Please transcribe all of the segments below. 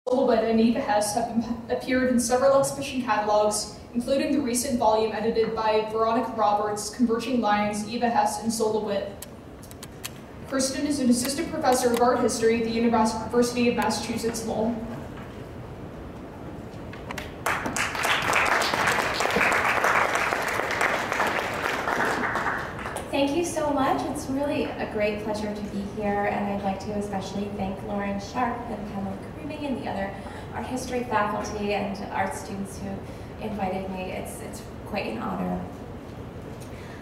Lowell and Eva Hess have appeared in several exhibition catalogs, including the recent volume edited by Veronica Roberts, Converging Lines, Eva Hess, and Solowit. Kirsten is an assistant professor of art history at the University of Massachusetts, Lowell. Thank you so much. It's really a great pleasure to be here, and I'd like to especially thank Lauren Sharp and Pamela Karimi and the other art history faculty and art students who invited me. It's quite an honor.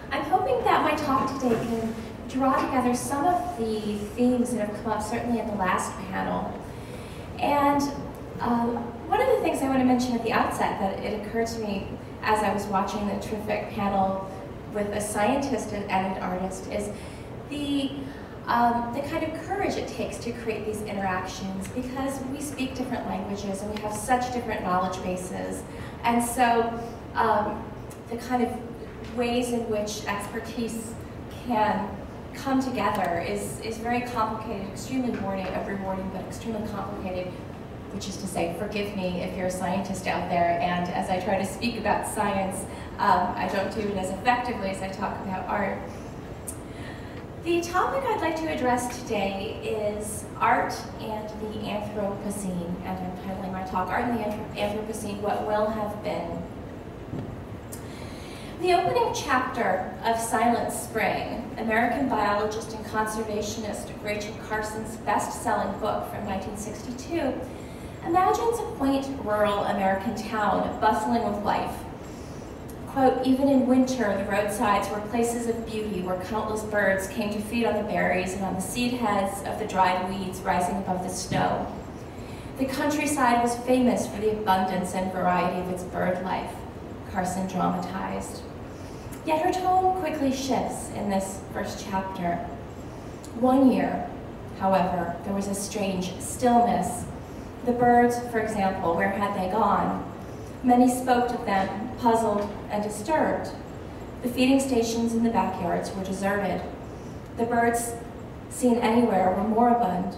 I'm hoping that my talk today can draw together some of the themes that have come up certainly in the last panel. And one of the things I want to mention at the outset that it occurred to me as I was watching the terrific panel with a scientist and an artist is the kind of courage it takes to create these interactions, because we speak different languages and we have such different knowledge bases. And so the kind of ways in which expertise can come together is very complicated, extremely rewarding, but extremely complicated, which is to say, forgive me if you're a scientist out there, and as I try to speak about science, I don't do it as effectively as I talk about art. The topic I'd like to address today is art and the Anthropocene, and I'm titling my talk, Art and the Anthropocene, What Will Have Been. The opening chapter of Silent Spring, American biologist and conservationist Rachel Carson's best-selling book from 1962, imagines a quaint rural American town bustling with life. Quote, even in winter, the roadsides were places of beauty where countless birds came to feed on the berries and on the seed heads of the dried weeds rising above the snow. The countryside was famous for the abundance and variety of its bird life, Carson dramatized. Yet her tone quickly shifts in this first chapter. One year, however, there was a strange stillness. The birds, for example, where had they gone? Many spoke of them, puzzled and disturbed. The feeding stations in the backyards were deserted. The birds seen anywhere were moribund.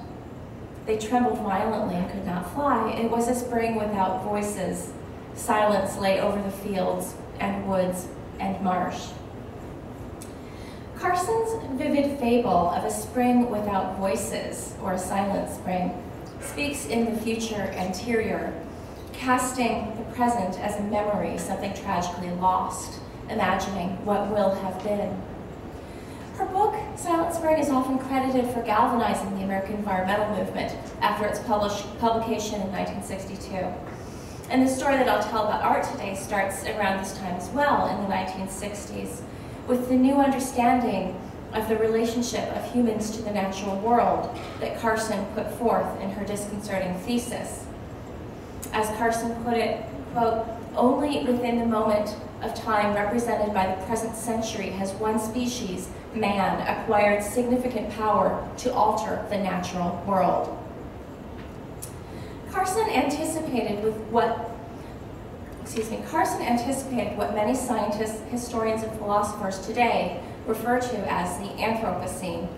They trembled violently and could not fly. It was a spring without voices. Silence lay over the fields and woods and marsh. Carson's vivid fable of a spring without voices, or a silent spring, speaks in the future anterior, casting the present as a memory, something tragically lost, imagining what will have been. Her book, Silent Spring, is often credited for galvanizing the American environmental movement after its publication in 1962. And the story that I'll tell about art today starts around this time as well, in the 1960s, with the new understanding of the relationship of humans to the natural world that Carson put forth in her disconcerting thesis. As Carson put it, quote, only within the moment of time represented by the present century has one species, man, acquired significant power to alter the natural world. Carson anticipated what many scientists, historians, and philosophers today refer to as the Anthropocene,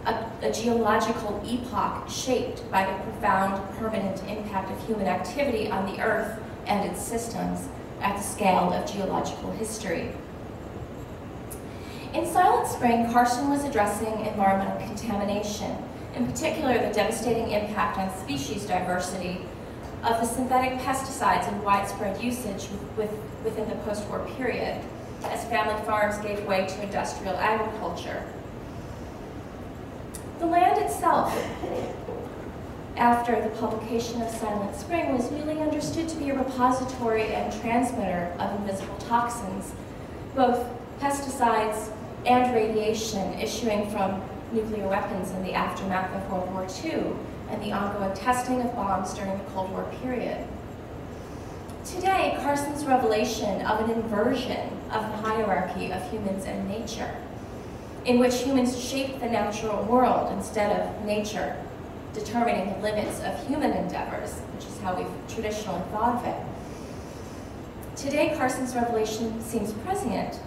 a geological epoch shaped by the profound, permanent impact of human activity on the Earth and its systems at the scale of geological history. In Silent Spring, Carson was addressing environmental contamination, in particular the devastating impact on species diversity of the synthetic pesticides and widespread usage within the post-war period, as family farms gave way to industrial agriculture. The land itself, after the publication of Silent Spring, was newly understood to be a repository and transmitter of invisible toxins, both pesticides and radiation issuing from nuclear weapons in the aftermath of World War II and the ongoing testing of bombs during the Cold War period. Today, Carson's revelation of an inversion of the hierarchy of humans and nature, in which humans shape the natural world instead of nature determining the limits of human endeavors, which is how we've traditionally thought of it. Today, Carson's revelation seems prescient,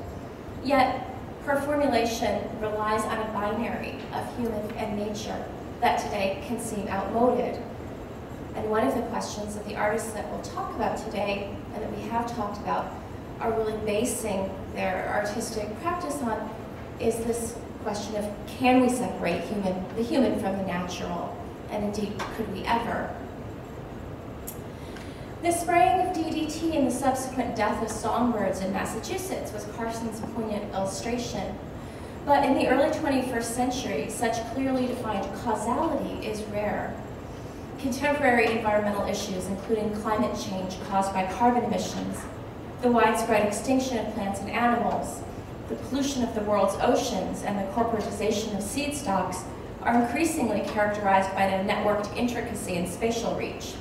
yet her formulation relies on a binary of human and nature that today can seem outmoded. And one of the questions that the artists that we'll talk about today, and that we have talked about, are really basing their artistic practice on is this question of, can we separate the human from the natural? And indeed, could we ever? The spraying of DDT and the subsequent death of songbirds in Massachusetts was Carson's poignant illustration. But in the early 21st century, such clearly defined causality is rare. Contemporary environmental issues, including climate change caused by carbon emissions, the widespread extinction of plants and animals, the pollution of the world's oceans, and the corporatization of seed stocks, are increasingly characterized by their networked intricacy and spatial reach.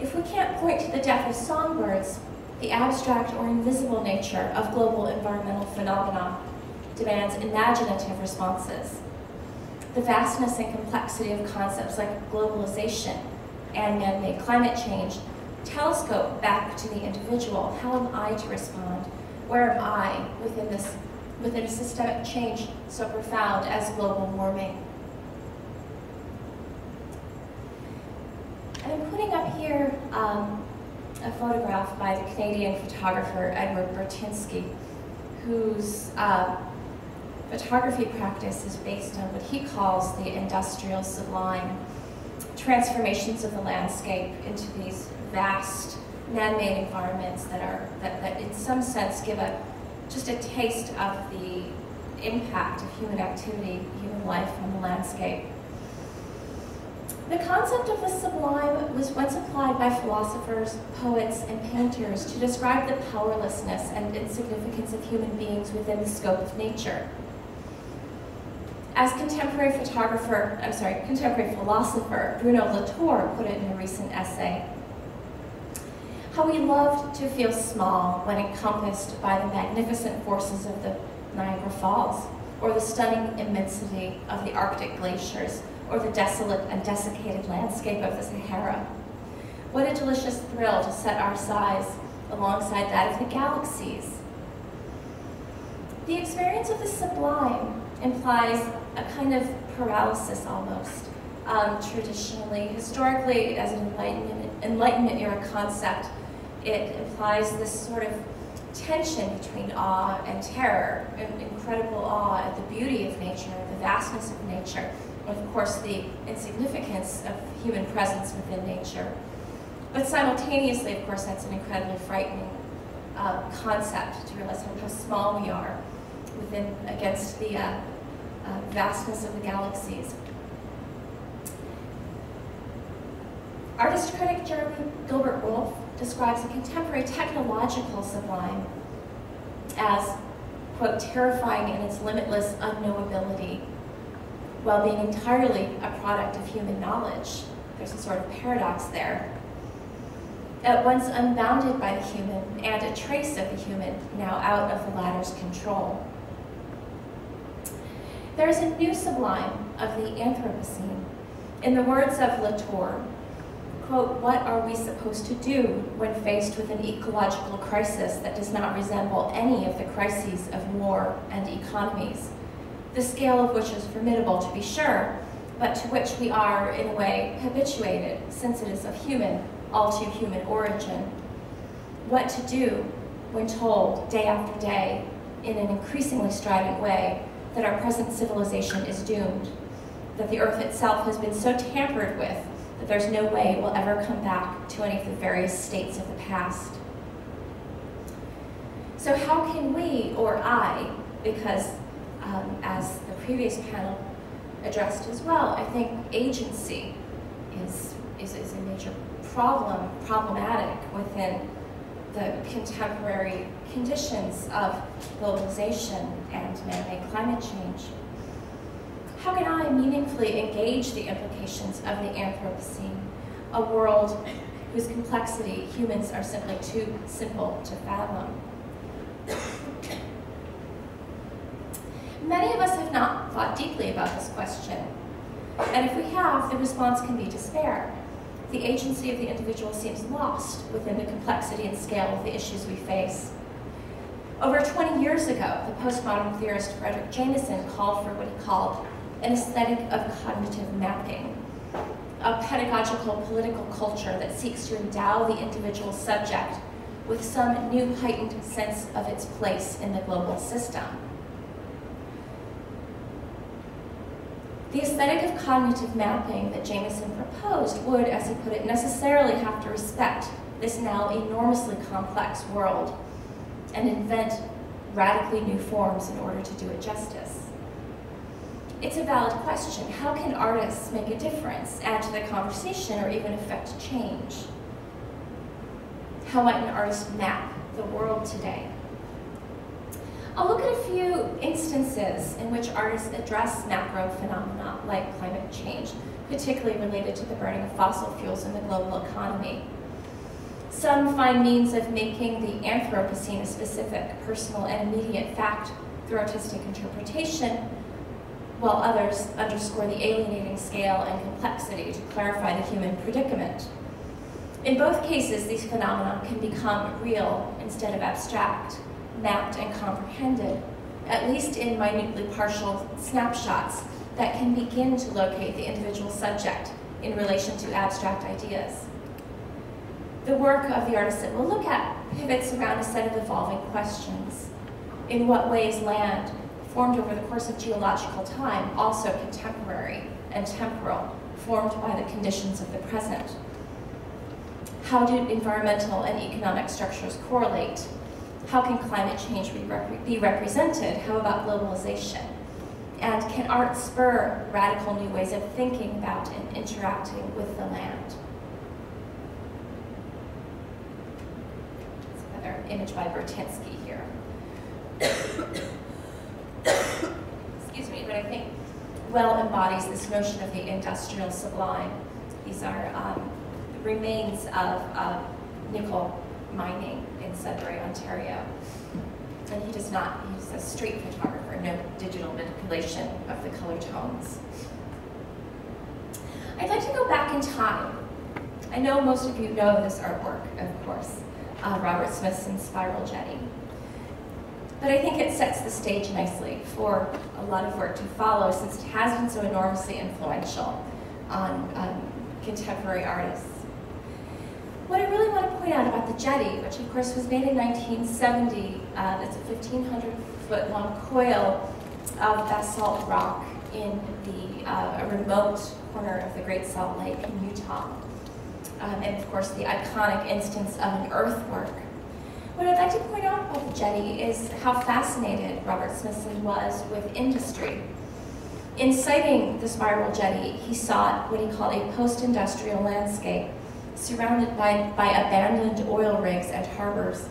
If we can't point to the death of songbirds, the abstract or invisible nature of global environmental phenomena demands imaginative responses. The vastness and complexity of concepts like globalization and man-made climate change telescope back to the individual. How am I to respond? Where am I within a systemic change so profound as global warming? And I'm putting up here a photograph by the Canadian photographer Edward Bertinsky, whose photography practice is based on what he calls the industrial sublime, transformations of the landscape into these vast man-made environments that in some sense give just a taste of the impact of human activity, human life on the landscape. The concept of the sublime was once applied by philosophers, poets, and painters to describe the powerlessness and insignificance of human beings within the scope of nature. As contemporary philosopher Bruno Latour put it in a recent essay, how we loved to feel small when encompassed by the magnificent forces of the Niagara Falls, or the stunning immensity of the Arctic glaciers, or the desolate and desiccated landscape of the Sahara. What a delicious thrill to set our size alongside that of the galaxies. The experience of the sublime implies a kind of paralysis almost. Traditionally, historically, as an Enlightenment era concept, it implies this sort of tension between awe and terror, incredible awe at the beauty of nature, the vastness of nature, and of course the insignificance of human presence within nature. But simultaneously, of course, that's an incredibly frightening concept, to realize how small we are against the vastness of the galaxies. Artist critic Jeremy Gilbert Wolfe describes a contemporary technological sublime as, quote, terrifying in its limitless unknowability, while being entirely a product of human knowledge. There's a sort of paradox there. At once unbounded by the human and a trace of the human, now out of the latter's control. There is a new sublime of the Anthropocene. In the words of Latour, quote, what are we supposed to do when faced with an ecological crisis that does not resemble any of the crises of war and economies, the scale of which is formidable to be sure, but to which we are, in a way, habituated, since it is of human, all too human origin. What to do when told, day after day, in an increasingly strident way, that our present civilization is doomed, that the earth itself has been so tampered with that there's no way it will ever come back to any of the various states of the past. So how can we, or I, because as the previous panel addressed as well, I think agency is a major problematic within the contemporary conditions of globalization and man-made climate change. How can I meaningfully engage the implications of the Anthropocene, a world whose complexity humans are simply too simple to fathom? Many of us have not thought deeply about this question, and if we have, the response can be despair. The agency of the individual seems lost within the complexity and scale of the issues we face. Over 20 years ago, the postmodern theorist Frederick Jameson called for what he called an aesthetic of cognitive mapping, a pedagogical political culture that seeks to endow the individual subject with some new heightened sense of its place in the global system. The aesthetic of cognitive mapping that Jameson proposed would, as he put it, necessarily have to respect this now enormously complex world and invent radically new forms in order to do it justice. It's a valid question. How can artists make a difference, add to the conversation, or even affect change? How might an artist map the world today? I'll look at a few instances in which artists address macro phenomena like climate change, particularly related to the burning of fossil fuels in the global economy. Some find means of making the Anthropocene a specific, personal, and immediate fact through artistic interpretation, while others underscore the alienating scale and complexity to clarify the human predicament. In both cases, these phenomena can become real instead of abstract, mapped and comprehended, at least in minutely partial snapshots that can begin to locate the individual subject in relation to abstract ideas. The work of the artist that we'll look at pivots around a set of evolving questions. In what ways land, formed over the course of geological time, also contemporary and temporal, formed by the conditions of the present? How do environmental and economic structures correlate? How can climate change be represented? How about globalization? And can art spur radical new ways of thinking about and interacting with the land? It's another image by Bertinsky here. Excuse me, but I think well embodies this notion of the industrial sublime. These are remains of nickel mining in Sudbury, Ontario. And he's a street photographer, no digital manipulation of the color tones. I'd like to go back in time. I know most of you know this artwork, of course, Robert Smithson's Spiral Jetty. But I think it sets the stage nicely for a lot of work to follow, since it has been so enormously influential on contemporary artists. What I really want to point out about the jetty, which of course was made in 1970, it's a 1,500-foot long coil of basalt rock in a remote corner of the Great Salt Lake in Utah. And of course the iconic instance of an earthwork. What I'd like to point out about the jetty is how fascinated Robert Smithson was with industry. In citing the spiral jetty, he sought what he called a post-industrial landscape, surrounded by abandoned oil rigs and harbors.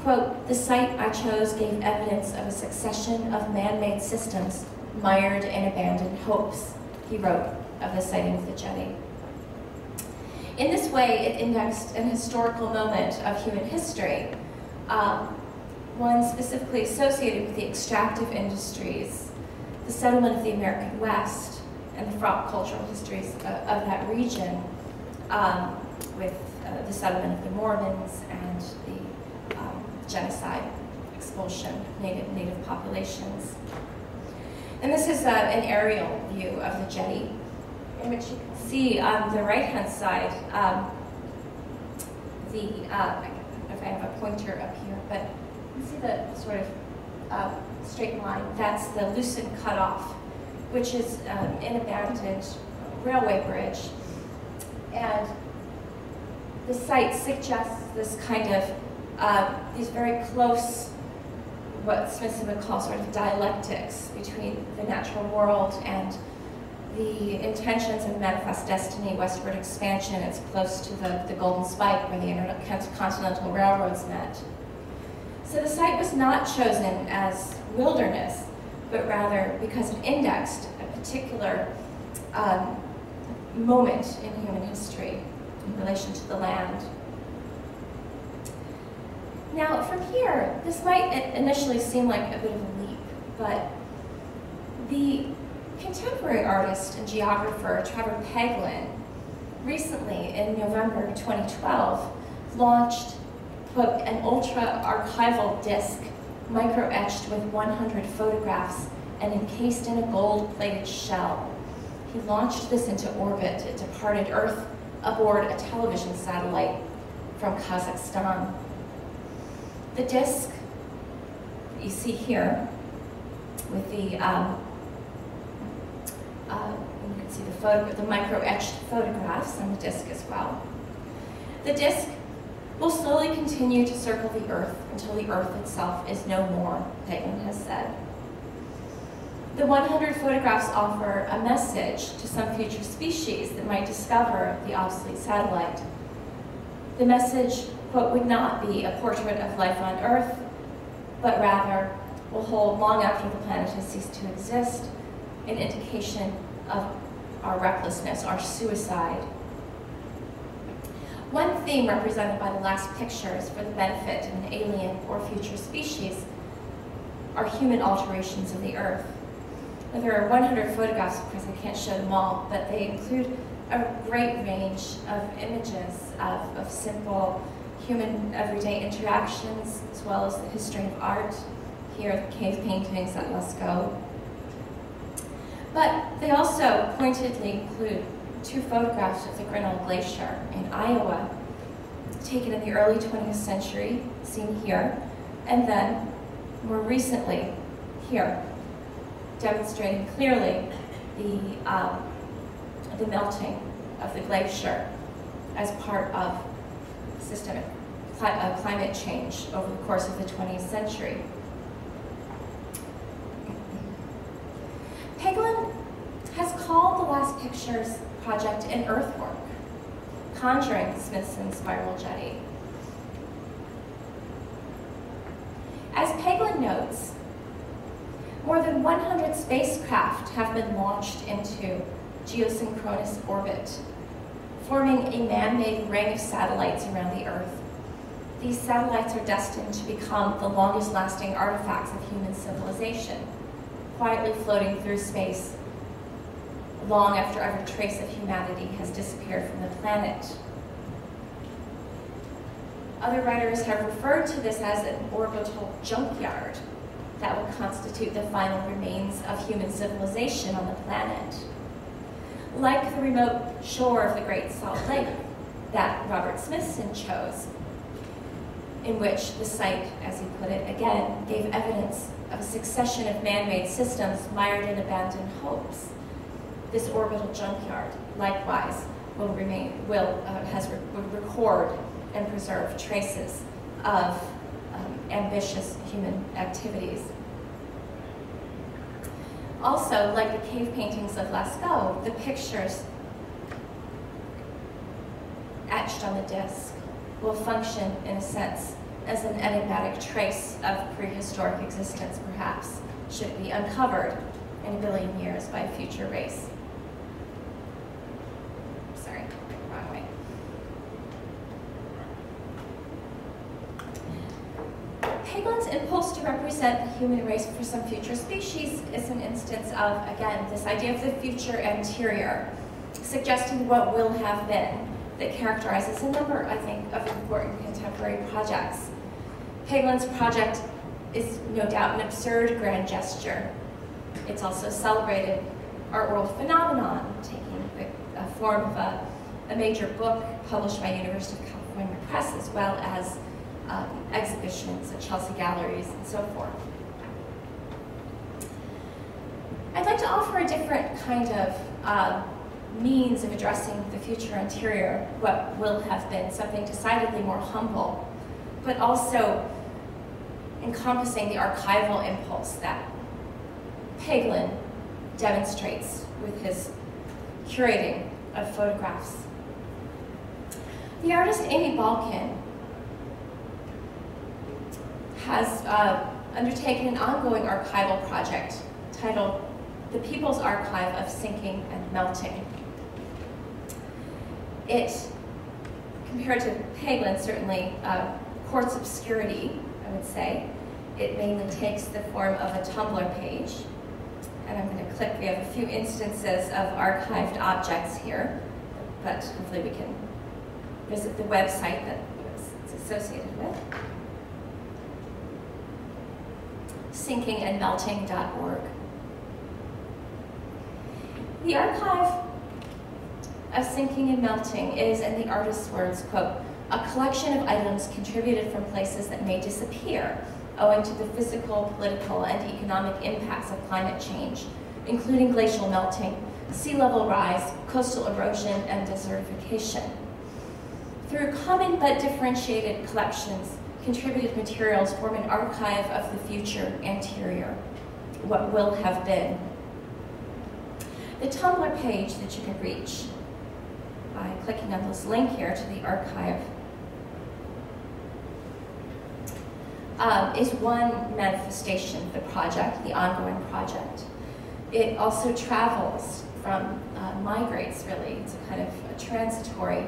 Quote, "The site I chose gave evidence of a succession of man-made systems mired in abandoned hopes," he wrote of the siting of the jetty. In this way, it indexed an historical moment of human history, one specifically associated with the extractive industries, the settlement of the American West, and the fraught cultural histories of that region, with the settlement of the Mormons and the genocide, expulsion of native populations. And this is an aerial view of the jetty, in which you can see on the right-hand side, I don't know if I have a pointer up here, but you can see the sort of straight line. That's the loosened cutoff, which is an abandoned railway bridge. And the site suggests this kind of, these very close, what Smithson would call sort of dialectics between the natural world and the intentions of manifest destiny, westward expansion. It's close to the Golden Spike where the intercontinental railroads met. So the site was not chosen as wilderness, but rather because it indexed a particular moment in human history in relation to the land. Now, from here, this might initially seem like a bit of a leap, but the contemporary artist and geographer Trevor Pegler recently, in November 2012, launched, quote, an ultra-archival disc micro-etched with 100 photographs and encased in a gold-plated shell. he launched this into orbit. It departed Earth aboard a television satellite from Kazakhstan. The disk you see here with the, you can see the micro-etched photographs on the disk as well. The disk will slowly continue to circle the Earth until the Earth itself is no more, Pegelen has said. The 100 photographs offer a message to some future species that might discover the obsolete satellite. The message, quote, would not be a portrait of life on Earth, but rather will hold long after the planet has ceased to exist, an indication of our recklessness, our suicide. One theme represented by the last pictures for the benefit of an alien or future species are human alterations of the Earth. Now, there are 100 photographs, of course I can't show them all, but they include a great range of images of simple human everyday interactions, as well as the history of art. Here, the cave paintings at Lascaux. But they also pointedly include 2 photographs of the Grinnell Glacier in Iowa, taken in the early 20th century, seen here, and then more recently here, demonstrating clearly the melting of the glacier as part of systemic climate change over the course of the 20th century. Pegelen has called the last pictures project an earthwork, conjuring the Smithson spiral jetty. As Pegelen notes, more than 100 spacecraft have been launched into geosynchronous orbit, forming a man-made ring of satellites around the Earth. These satellites are destined to become the longest-lasting artifacts of human civilization, quietly floating through space long after every trace of humanity has disappeared from the planet. Other writers have referred to this as an orbital junkyard that will constitute the final remains of human civilization on the planet. Like the remote shore of the Great Salt Lake that Robert Smithson chose, in which the site, as he put it again, gave evidence of a succession of man-made systems mired in abandoned hopes. This orbital junkyard, likewise, will record and preserve traces of ambitious human activities. Also, like the cave paintings of Lascaux, the pictures etched on the disc will function, in a sense, as an enigmatic trace of prehistoric existence, perhaps, should it be uncovered in a billion years by a future race. Sorry, wrong way. Pegelen's impulse to represent the human race for some future species is an instance of, again, this idea of the future anterior, suggesting what will have been, that characterizes a number, I think, of important contemporary projects. Pegelen's project is no doubt an absurd grand gesture. It's also celebrated art world phenomenon, taking the form of a major book published by University of California Press, as well as exhibitions at Chelsea galleries and so forth. I'd like to offer a different kind of means of addressing the future anterior, what will have been, something decidedly more humble, but also encompassing the archival impulse that Pegelen demonstrates with his curating of photographs. The artist Amy Balkin has undertaken an ongoing archival project titled The People's Archive of Sinking and Melting. It, compared to Pegelen, certainly courts obscurity, I would say. It mainly takes the form of a Tumblr page. And I'm going to click, we have a few instances of archived objects here, but hopefully we can visit the website that it's associated with. sinkingandmelting.org. The archive of sinking and melting is, in the artist's words, quote, a collection of items contributed from places that may disappear owing to the physical, political, and economic impacts of climate change, including glacial melting, sea level rise, coastal erosion, and desertification. Through common but differentiated collections, contributed materials form an archive of the future anterior, what will have been. The Tumblr page that you can reach by clicking on this link here to the archive is one manifestation of the project, the ongoing project. It also travels from, migrates really. It's a kind of a transitory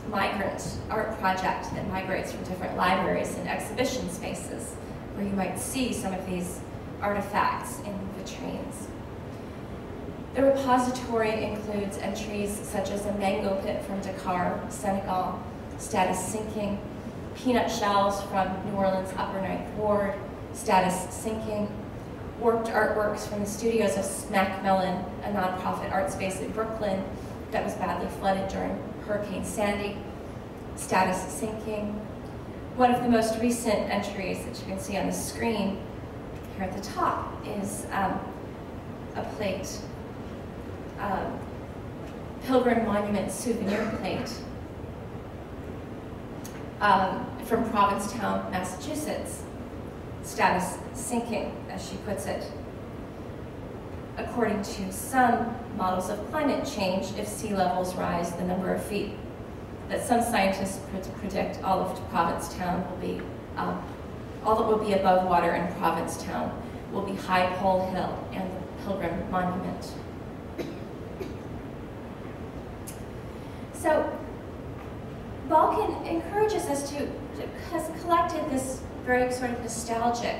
migrant art project that migrates from different libraries and exhibition spaces where you might see some of these artifacts in vitrines. The repository includes entries such as a mango pit from Dakar, Senegal, status sinking, peanut shells from New Orleans' Upper Ninth Ward, status sinking, worked artworks from the studios of Smack Melon, a nonprofit art space in Brooklyn that was badly flooded during Hurricane Sandy, status sinking. One of the most recent entries that you can see on the screen here at the top is a plate, Pilgrim Monument souvenir plate from Provincetown, Massachusetts, status sinking, as she puts it. According to some models of climate change, if sea levels rise the number of feet, that some scientists predict all of Provincetown will be, all that will be above water in Provincetown will be High Pole Hill and the Pilgrim Monument. So, Balkan encourages us has collected this very sort of nostalgic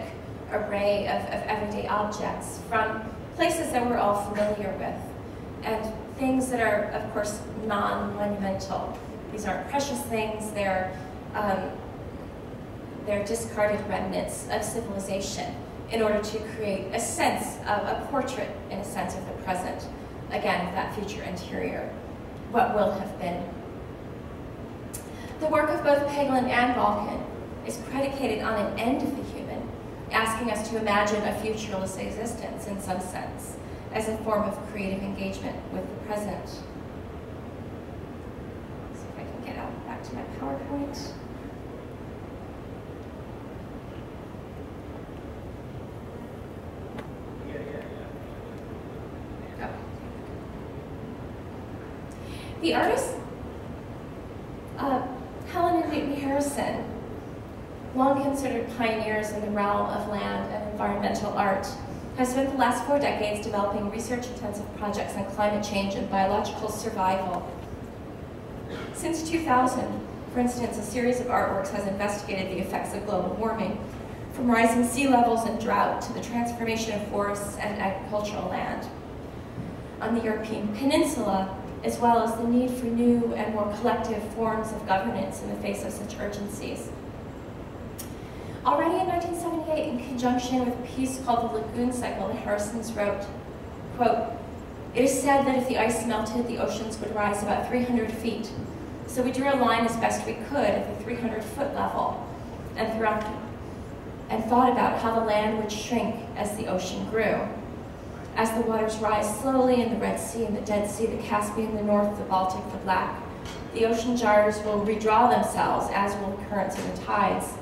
array of everyday objects from places that we're all familiar with, and things that are, of course, non-monumental. These aren't precious things, they're discarded remnants of civilization in order to create a sense of a portrait, in a sense, of the present, again, of that future interior, what will have been. The work of both Peglin and Balkan is predicated on an end of the human, asking us to imagine a futureless existence in some sense, as a form of creative engagement with the present. See if I can get back to my PowerPoint. Okay. The artist, Helen and Newton Harrison, long considered pioneers in the realm of land and environmental art, have spent the last 4 decades developing research-intensive projects on climate change and biological survival. Since 2000, for instance, a series of artworks has investigated the effects of global warming, from rising sea levels and drought to the transformation of forests and agricultural land on the European peninsula, as well as the need for new and more collective forms of governance in the face of such urgencies. Already in 1978, in conjunction with a piece called The Lagoon Cycle, the Harrisons wrote, quote, "It is said that if the ice melted, the oceans would rise about 300 feet. So we drew a line as best we could at the 300-foot level and thought about how the land would shrink as the ocean grew. As the waters rise slowly in the Red Sea and the Dead Sea, the Caspian, the North, the Baltic, the Black, the ocean gyres will redraw themselves, as will the currents and the tides.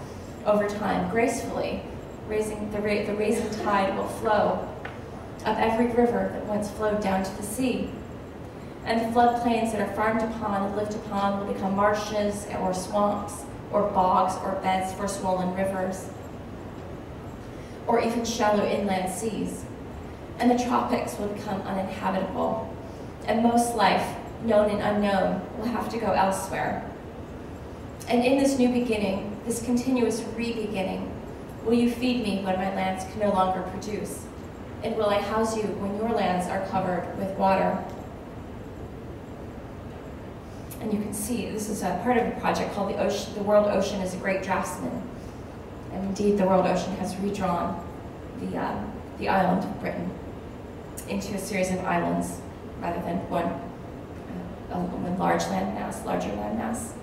Over time, gracefully, the raising tide will flow up every river that once flowed down to the sea. And the floodplains that are farmed upon and lived upon will become marshes or swamps or bogs or beds for swollen rivers, or even shallow inland seas. And the tropics will become uninhabitable. And most life, known and unknown, will have to go elsewhere. And in this new beginning, this continuous re-beginning, will you feed me when my lands can no longer produce? And will I house you when your lands are covered with water?" And you can see, this is a part of a project called The World Ocean is a Great Draftsman. And indeed, the world ocean has redrawn the island of Britain into a series of islands rather than one larger landmass.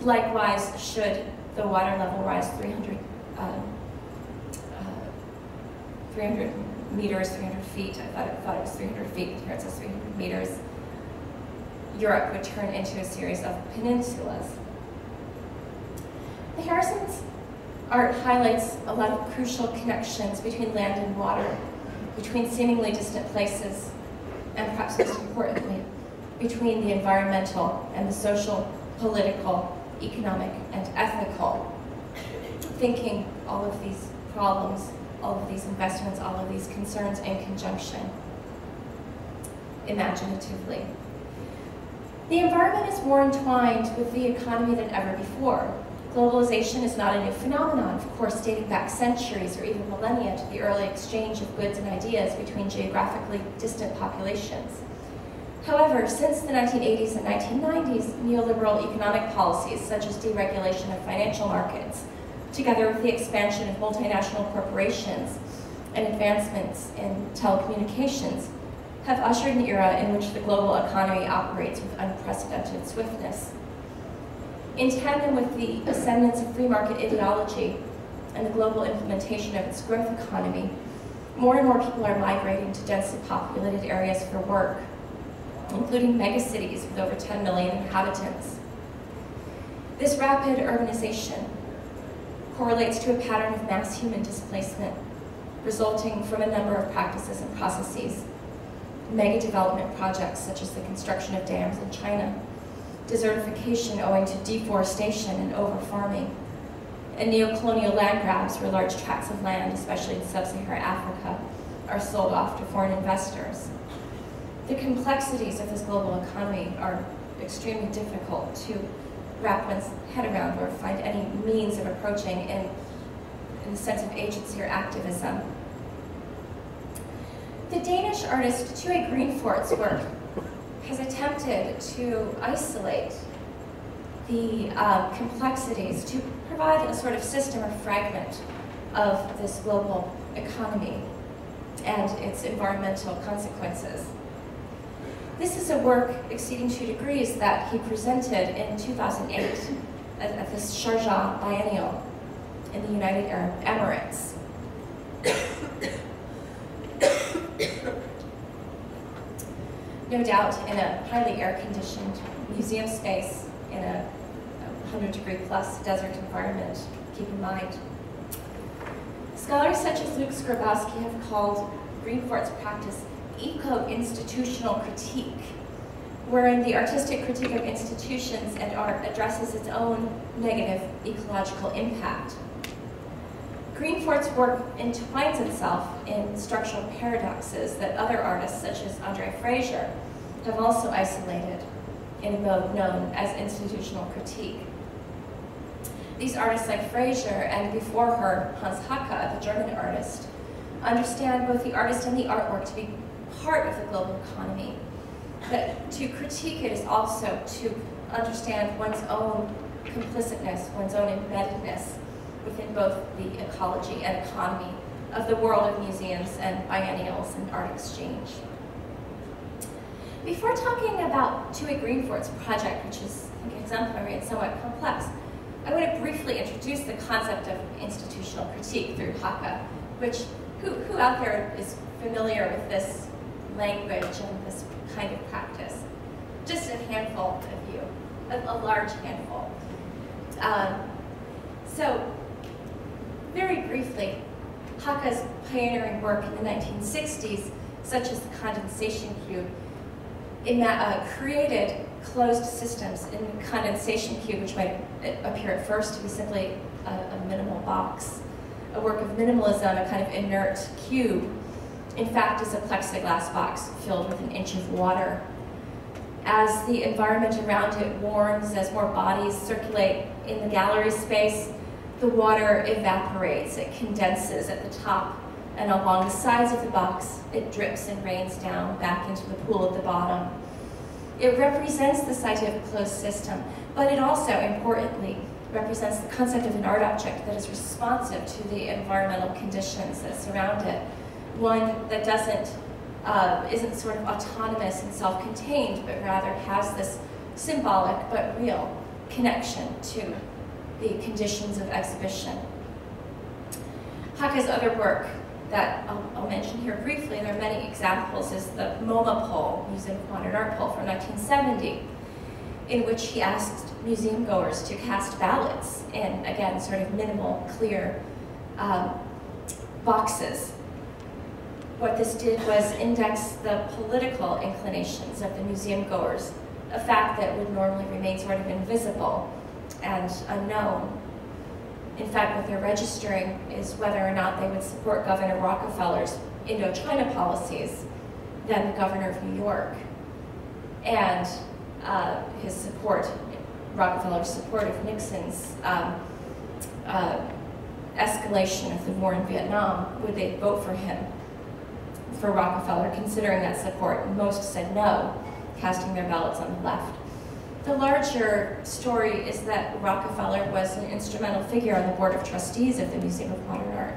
Likewise, should the water level rise 300 meters, 300 feet, I thought it was 300 feet, here it says 300 meters, Europe would turn into a series of peninsulas. The Harrison's art highlights a lot of crucial connections between land and water, between seemingly distant places, and perhaps most importantly, between the environmental and the social, political, economic, and ethical. Thinking all of these problems, all of these investments, all of these concerns in conjunction, imaginatively. The environment is more entwined with the economy than ever before. Globalization is not a new phenomenon, of course, dating back centuries or even millennia to the early exchange of goods and ideas between geographically distant populations. However, since the 1980s and 1990s, neoliberal economic policies such as deregulation of financial markets, together with the expansion of multinational corporations and advancements in telecommunications, have ushered an era in which the global economy operates with unprecedented swiftness. In tandem with the ascendance of free market ideology and the global implementation of its growth economy, more and more people are migrating to densely populated areas for work, including megacities with over 10 million inhabitants. This rapid urbanization correlates to a pattern of mass human displacement resulting from a number of practices and processes. Mega development projects such as the construction of dams in China, desertification owing to deforestation and over-farming, and neo-colonial land grabs where large tracts of land, especially in sub-Saharan Africa, are sold off to foreign investors. The complexities of this global economy are extremely difficult to wrap one's head around or find any means of approaching in the sense of agency or activism. The Danish artist Tue Greenfort's work has attempted to isolate the complexities, to provide a sort of system or fragment of this global economy and its environmental consequences. This is a work exceeding 2 degrees that he presented in 2008 at the Sharjah Biennial in the United Arab Emirates. No doubt in a highly air-conditioned museum space in a 100-degree-plus desert environment, keep in mind. Scholars such as Luke Skrabowski have called Greenfort's practice eco-institutional critique, wherein the artistic critique of institutions and art addresses its own negative ecological impact. Greenfort's work entwines itself in structural paradoxes that other artists, such as Andre Fraser, have also isolated in a mode known as institutional critique. These artists like Fraser, and before her, Hans Haacke, the German artist, understand both the artist and the artwork to be part of the global economy. But to critique it is also to understand one's own complicitness, one's own embeddedness within both the ecology and economy of the world of museums and biennials and art exchange. Before talking about Tue Greenfort's project, which is exemplary and somewhat complex, I want to briefly introduce the concept of institutional critique through Haacke, which, who out there is familiar with this language and this kind of practice? Just a handful of you, a large handful. So, very briefly, Haacke's pioneering work in the 1960s, such as the condensation cube, created closed systems in the condensation cube, which might appear at first to be simply a minimal box. A work of minimalism, a kind of inert cube, in fact, is a plexiglass box filled with an inch of water. As the environment around it warms, as more bodies circulate in the gallery space, the water evaporates, it condenses at the top, and along the sides of the box, it drips and rains down back into the pool at the bottom. It represents this idea of a closed system, but it also, importantly, represents the concept of an art object that is responsive to the environmental conditions that surround it. One that doesn't isn't sort of autonomous and self-contained, but rather has this symbolic but real connection to the conditions of exhibition. Haka's other work that I'll mention here briefly, and there are many examples, is the MoMA poll, Museum of Modern Art poll from 1970, in which he asked museum goers to cast ballots in, again, sort of minimal, clear boxes. What this did was index the political inclinations of the museum goers, a fact that would normally remain sort of invisible and unknown. In fact, what they're registering is whether or not they would support Governor Rockefeller's Indochina policies, then the governor of New York, and his support, Rockefeller's support of Nixon's escalation of the war in Vietnam. Would they vote for him, for Rockefeller, considering that support? Most said no, casting their ballots on the left. The larger story is that Rockefeller was an instrumental figure on the board of trustees of the Museum of Modern Art.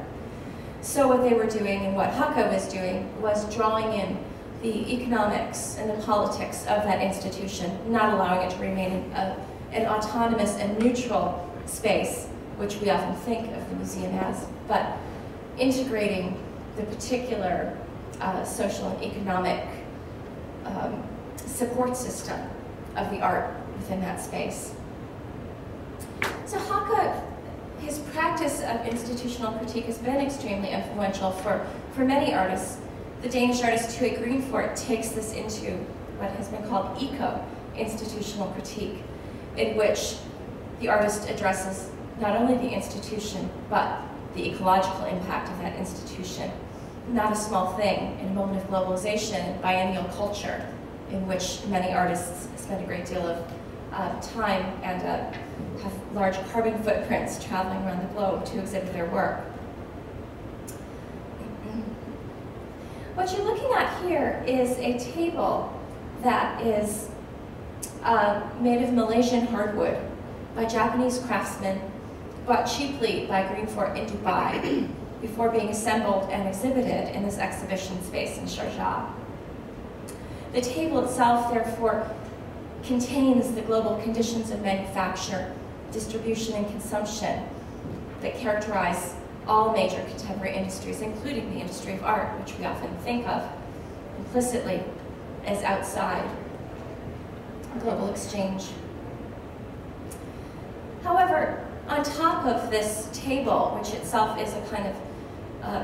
So what they were doing, and what Haka was doing, was drawing in the economics and the politics of that institution, not allowing it to remain an autonomous and neutral space, which we often think of the museum as, but integrating the particular social and economic support system of the art within that space. So Haka, his practice of institutional critique has been extremely influential for many artists. The Danish artist Tue Greenfort takes this into what has been called eco-institutional critique, in which the artist addresses not only the institution, but the ecological impact of that institution. Not a small thing in a moment of globalization and biennial culture, in which many artists spend a great deal of time and have large carbon footprints traveling around the globe to exhibit their work. What you're looking at here is a table that is made of Malaysian hardwood by Japanese craftsmen, bought cheaply by Greenfort in Dubai, before being assembled and exhibited in this exhibition space in Sharjah. The table itself, therefore, contains the global conditions of manufacture, distribution, and consumption that characterize all major contemporary industries, including the industry of art, which we often think of implicitly as outside global exchange. However, on top of this table, which itself is a kind of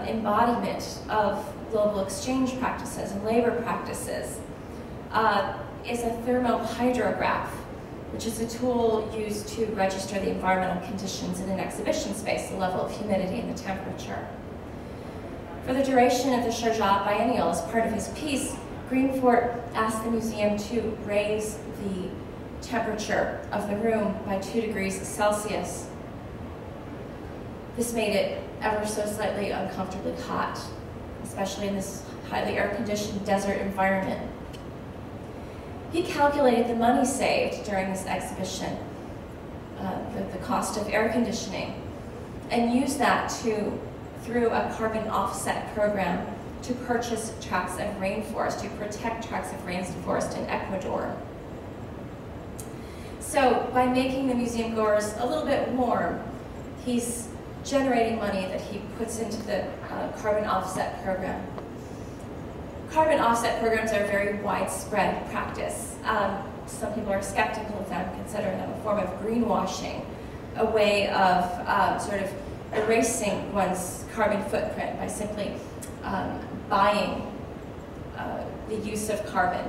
embodiment of global exchange practices and labor practices, is a thermohydrograph, which is a tool used to register the environmental conditions in an exhibition space, the level of humidity and the temperature. For the duration of the Sharjah Biennial, as part of his piece, Greenfort asked the museum to raise the temperature of the room by 2 degrees Celsius. This made it ever so slightly uncomfortably hot, especially in this highly air-conditioned desert environment. He calculated the money saved during this exhibition, the cost of air conditioning, and used that through a carbon offset program, to purchase tracts of rainforest, to protect tracts of rainforest in Ecuador. So by making the museum goers a little bit warm, he's generating money that he puts into the carbon offset program. Carbon offset programs are a very widespread practice. Some people are skeptical of them, consider them a form of greenwashing, a way of sort of erasing one's carbon footprint by simply buying the use of carbon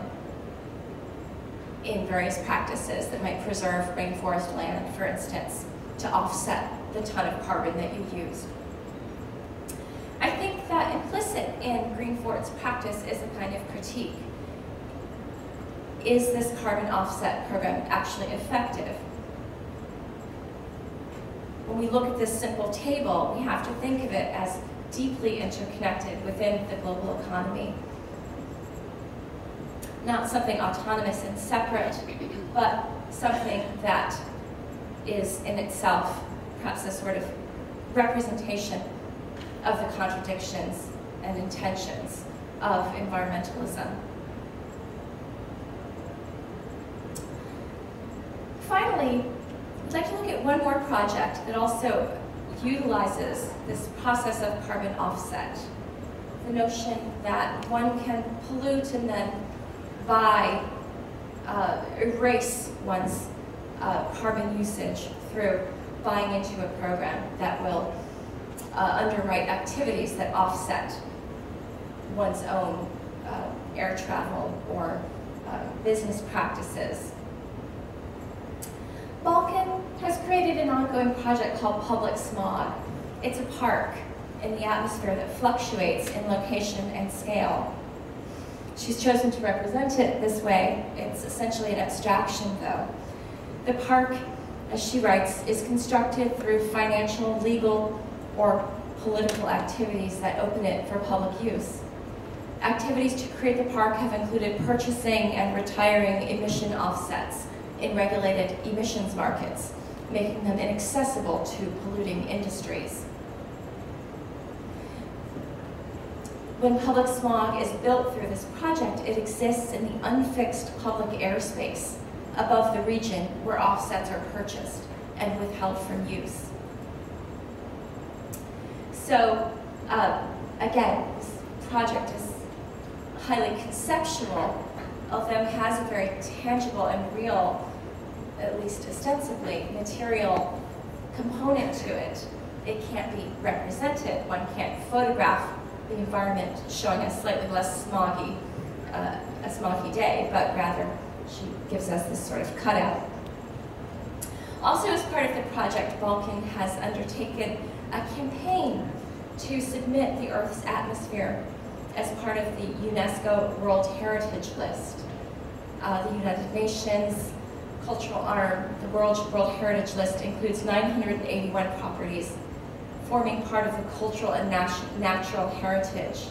in various practices that might preserve rainforest land, for instance, to offset the ton of carbon that you used. I think that implicit in Greenfort's practice is a kind of critique. Is this carbon offset program actually effective? When we look at this simple table, we have to think of it as deeply interconnected within the global economy. Not something autonomous and separate, but something that is in itself perhaps a sort of representation of the contradictions and intentions of environmentalism. Finally, I'd like to look at one more project that also utilizes this process of carbon offset. The notion that one can pollute and then erase one's carbon usage through buying into a program that will underwrite activities that offset one's own air travel or business practices. Balkan has created an ongoing project called Public Smog. It's a park in the atmosphere that fluctuates in location and scale. She's chosen to represent it this way. It's essentially an abstraction, though. The park, as she writes, is constructed through financial, legal, or political activities that open it for public use. Activities to create the park have included purchasing and retiring emission offsets in regulated emissions markets, making them inaccessible to polluting industries. When public smog is built through this project, it exists in the unfixed public airspace above the region where offsets are purchased and withheld from use. So, again, this project is highly conceptual, although has a very tangible and real, at least ostensibly, material component to it. It can't be represented. One can't photograph the environment showing a slightly less smoggy, a smoggy day, but rather she gives us this sort of cutout. Also, as part of the project, Balkan has undertaken a campaign to submit the Earth's atmosphere as part of the UNESCO World Heritage List. The United Nations cultural arm, the World Heritage List, includes 981 properties forming part of the cultural and natural heritage,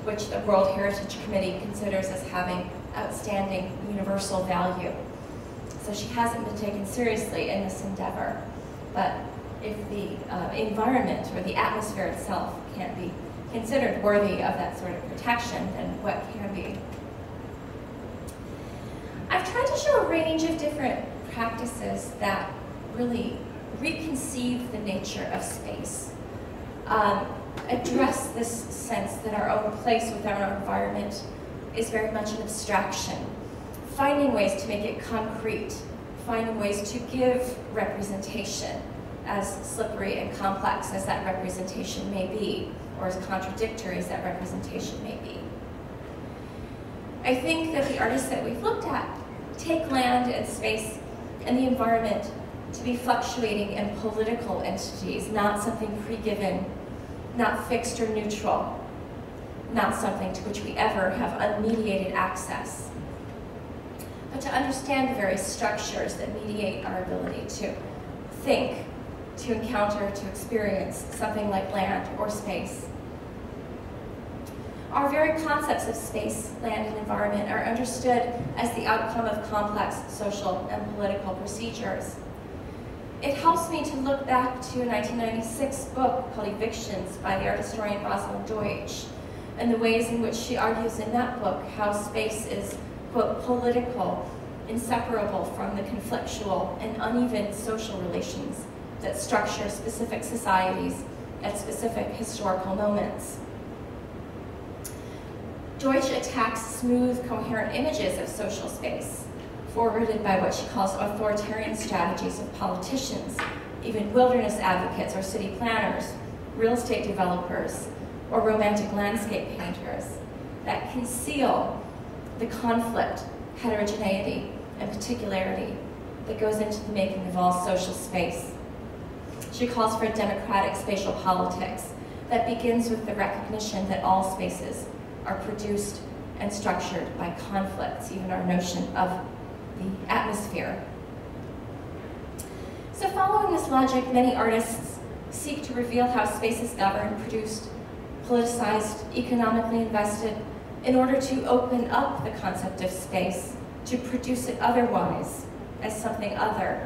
which the World Heritage Committee considers as having outstanding universal value. So she hasn't been taken seriously in this endeavor. But if the environment or the atmosphere itself can't be considered worthy of that sort of protection, then what can be? I've tried to show a range of different practices that really reconceive the nature of space, address this sense that our own place within our environment is very much an abstraction, finding ways to make it concrete, finding ways to give representation, as slippery and complex as that representation may be, or as contradictory as that representation may be. I think that the artists that we've looked at take land and space and the environment to be fluctuating and political entities, not something pre-given, not fixed or neutral, not something to which we ever have unmediated access, but to understand the various structures that mediate our ability to think, to encounter, to experience something like land or space. Our very concepts of space, land, and environment are understood as the outcome of complex social and political procedures. It helps me to look back to a 1996 book called Evictions by the art historian Rosalind Deutsch, and the ways in which she argues in that book how space is, quote, political, inseparable from the conflictual and uneven social relations that structure specific societies at specific historical moments. Deutsch attacks smooth, coherent images of social space, forwarded by what she calls authoritarian strategies of politicians, even wilderness advocates or city planners, real estate developers, or romantic landscape painters, that conceal the conflict, heterogeneity, and particularity that goes into the making of all social space. She calls for a democratic spatial politics that begins with the recognition that all spaces are produced and structured by conflicts, even our notion of the atmosphere. So following this logic, many artists seek to reveal how space is governed, produced, politicized, economically invested, in order to open up the concept of space, to produce it otherwise, as something other.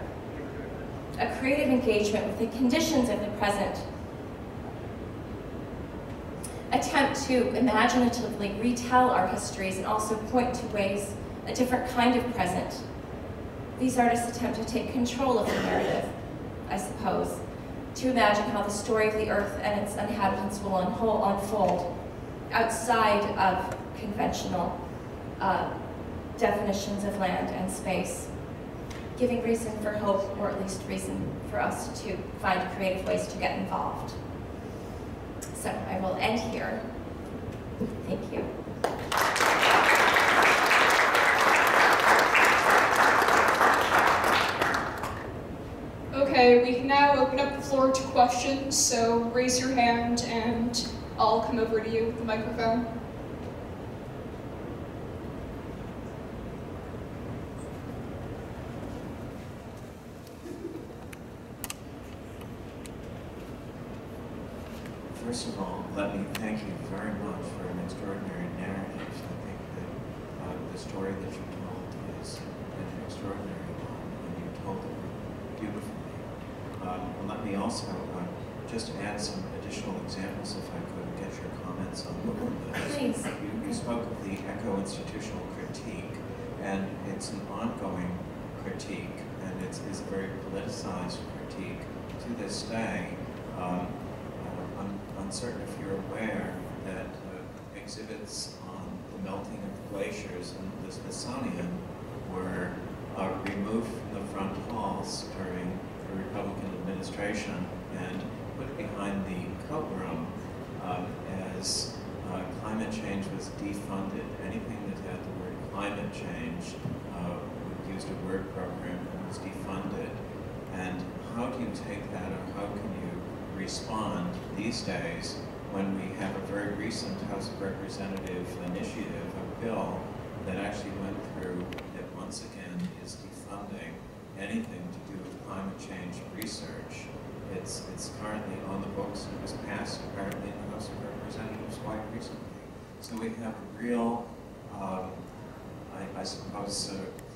A creative engagement with the conditions of the present, attempt to imaginatively retell our histories and also point to ways, a different kind of present. These artists attempt to take control of the narrative, I suppose, to imagine how the story of the earth and its inhabitants will unfold outside of conventional definitions of land and space, giving reason for hope, or at least reason for us to find creative ways to get involved. So I will end here. Thank you. Okay, we can now open up the floor to questions, so raise your hand and I'll come over to you with the microphone. First of all, let me thank you very much for an extraordinary narrative. I think that the story that you told is an extraordinary one, and you told it beautifully. And let me also just add some additional examples, if I could, get your comments on this. Please. You spoke of the eco-institutional critique, and it's an ongoing critique, and it's a very politicized critique to this day. I'm uncertain if you're aware that exhibits on the melting of glaciers in the Smithsonian were removed from the front halls during the Republican administration and put behind the coat room as climate change was defunded. Anything that had the word climate change used a word program and was defunded. And how do you take that, or how can you respond these days when we have a very recent House of Representatives initiative, a bill that actually went through that once again is defunding anything to do with climate change research. It's currently on the books and it was passed apparently in the House of Representatives quite recently. So we have a real, I suppose,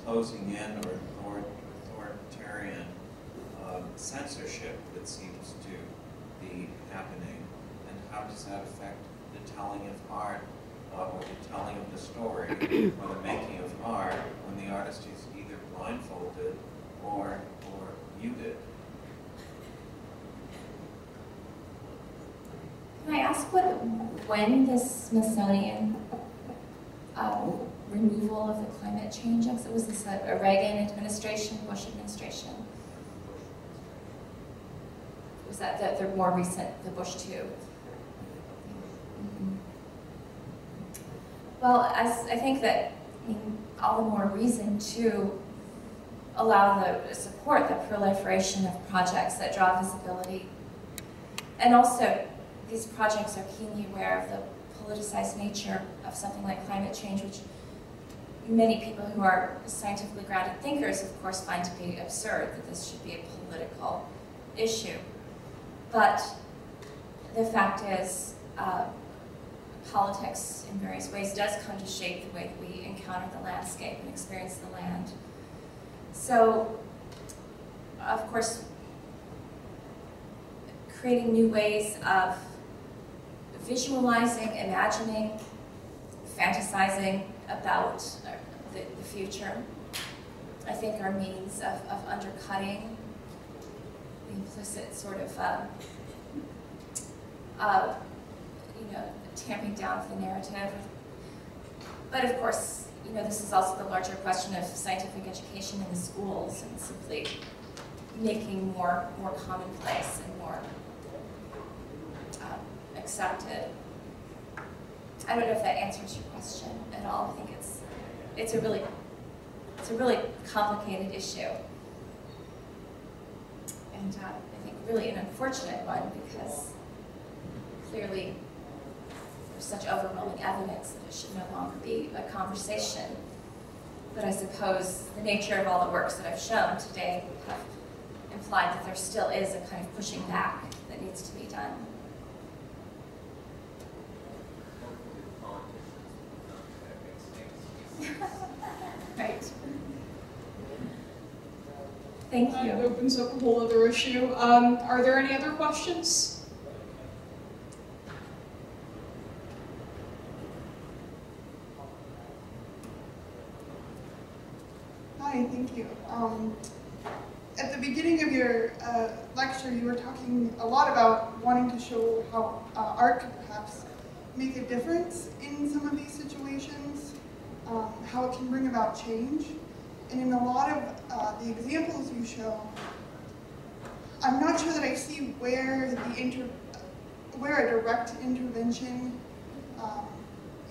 closing in or authoritarian censorship that seems to be happening, and how does that affect the telling of art, or the telling of the story, or the making of art when the artist is either blindfolded or muted? Can I ask when the Smithsonian removal of the climate change, was this a Reagan administration, Bush administration? Was that the more recent, the Bush 2? Mm-hmm. Well, I think that, all the more reason to allow support the proliferation of projects that draw visibility. And also, these projects are keenly aware of the politicized nature of something like climate change, which many people who are scientifically grounded thinkers, of course, find to be absurd, that this should be a political issue. But the fact is, politics in various ways does come to shape the way that we encounter the landscape and experience the land. So, of course, creating new ways of visualizing, imagining, fantasizing about the future, I think are means of undercutting the implicit sort of, tamping down of the narrative. But of course, this is also the larger question of scientific education in the schools and simply making more commonplace and more accepted. I don't know if that answers your question at all. I think it's a really complicated issue, and I think really an unfortunate one, because clearly there's such overwhelming evidence that it should no longer be a conversation. But I suppose the nature of all the works that I've shown today have implied that there still is a kind of pushing back that needs to be done. Right. Thank you. That opens up a whole other issue. Are there any other questions? Hi, thank you. At the beginning of your lecture, you were talking a lot about wanting to show how art could perhaps make a difference in some of these situations, how it can bring about change. And in a lot of the examples you show, I'm not sure that I see where a direct intervention,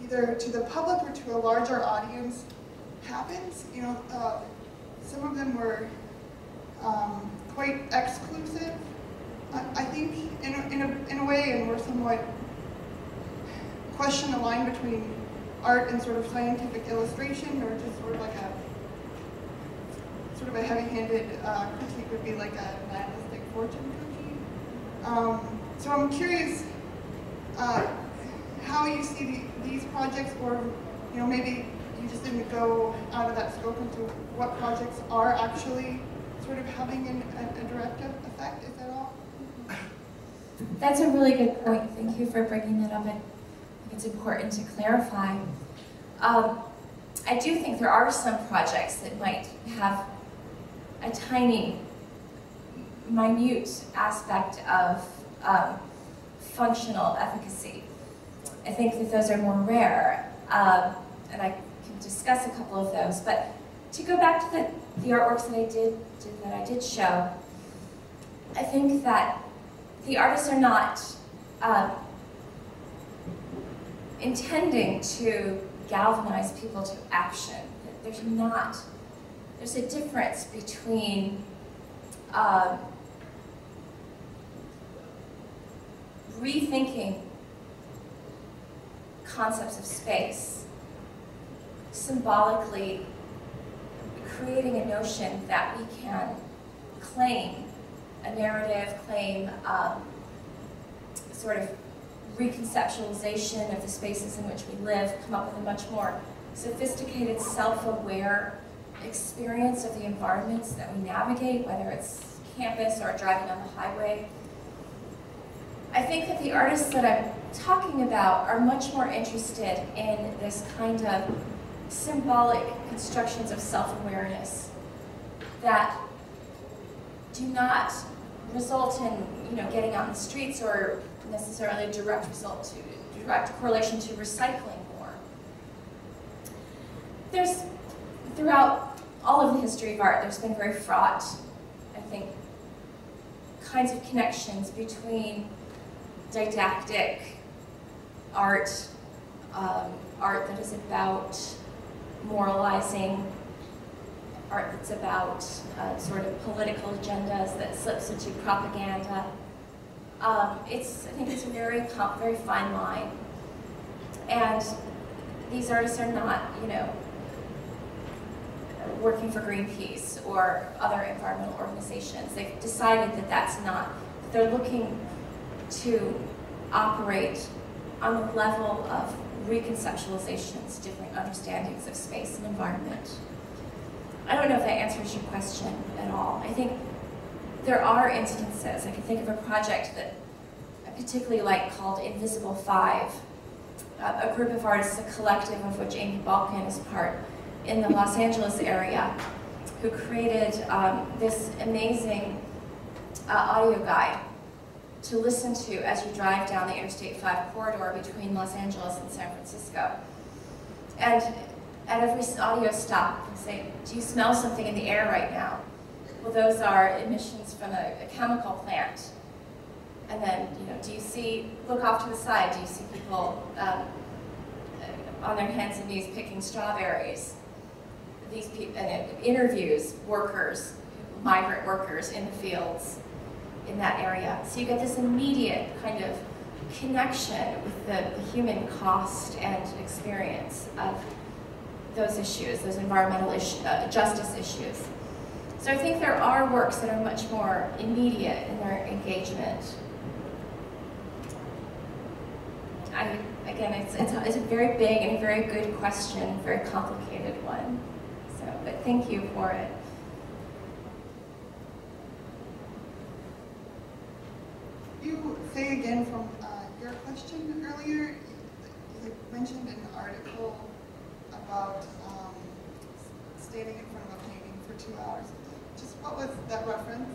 either to the public or to a larger audience, happens. You know, some of them were quite exclusive, I think, in a way, and were somewhat question the line between art and sort of scientific illustration, or just sort of like a heavy-handed critique would be like a nihilistic fortune cookie. So I'm curious how you see these projects, or maybe you just didn't go out of that scope into what projects are actually sort of having a direct effect, if at all? That's a really good point. Thank you for bringing that up. I think it's important to clarify. I do think there are some projects that might have a tiny, minute aspect of functional efficacy. I think that those are more rare, and I can discuss a couple of those. But to go back to the artworks that I did show, I think that the artists are not intending to galvanize people to action. There's a difference between rethinking concepts of space, symbolically creating a notion that we can claim a narrative, claim sort of reconceptualization of the spaces in which we live, come up with a much more sophisticated, self-aware experience of the environments that we navigate, whether it's campus or driving on the highway. I think that the artists that I'm talking about are much more interested in this kind of symbolic constructions of self-awareness that do not result in getting out in the streets or necessarily a direct correlation to recycling more. There's, throughout all of the history of art, there's been very fraught, I think, kinds of connections between didactic art, art that is about moralizing, art that's about sort of political agendas that slips into propaganda. I think it's a very fine line. And these artists are not, working for Greenpeace or other environmental organizations. They've decided that that's not, they're looking to operate on the level of reconceptualizations, different understandings of space and environment. I don't know if that answers your question at all. I think there are instances. I can think of a project that I particularly like called Invisible 5, a group of artists, a collective of which Amy Balkan is part, in the Los Angeles area, who created this amazing audio guide to listen to as you drive down the Interstate 5 corridor between Los Angeles and San Francisco. And at every audio stop, you say, do you smell something in the air right now? Well, those are emissions from a chemical plant. And then, do you see, look off to the side, do you see people on their hands and knees picking strawberries? These people, and it interviews workers, migrant workers in the fields in that area. So you get this immediate kind of connection with the human cost and experience of those issues, those environmental justice issues. So I think there are works that are much more immediate in their engagement. Again, it's a very big and very good question, very complicated one. So, but thank you for it. You say again from your question earlier, you mentioned an article about standing in front of a painting for 2 hours. Just what was that reference?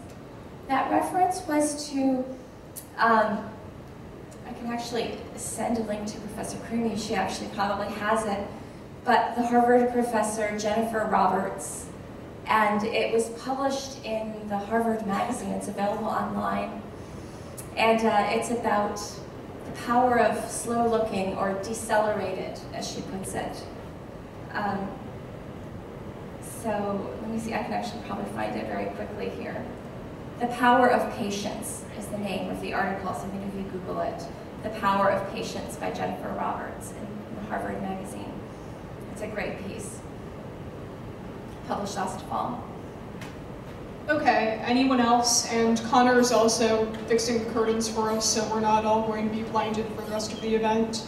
That reference was to, I can actually send a link to Professor Creamy. She actually probably has it. But the Harvard professor, Jennifer Roberts, and it was published in the Harvard magazine. It's available online. And it's about the power of slow looking, or decelerated, as she puts it. So let me see, I can actually probably find it very quickly here. The Power of Patience is the name of the article, so if you Google it. The Power of Patience by Jennifer Roberts in the Harvard magazine. It's a great piece, published last fall. Okay, anyone else? And Connor is also fixing the curtains for us, so we're not all going to be blinded for the rest of the event.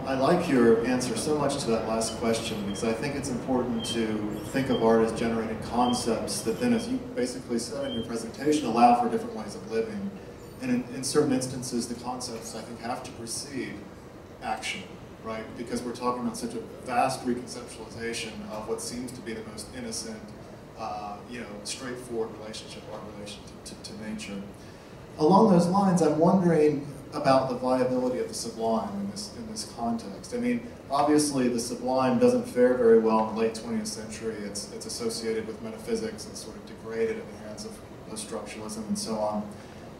I like your answer so much to that last question, because I think it's important to think of art as generating concepts that then, as you basically said in your presentation, allow for different ways of living. And in certain instances, the concepts, I think, have to precede action, right? Because we're talking about such a vast reconceptualization of what seems to be the most innocent, straightforward relationship, our relationship to nature. Along those lines, I'm wondering about the viability of the sublime in this context. I mean, obviously the sublime doesn't fare very well in the late 20th century. It's associated with metaphysics and sort of degraded in the hands of post-structuralism and so on.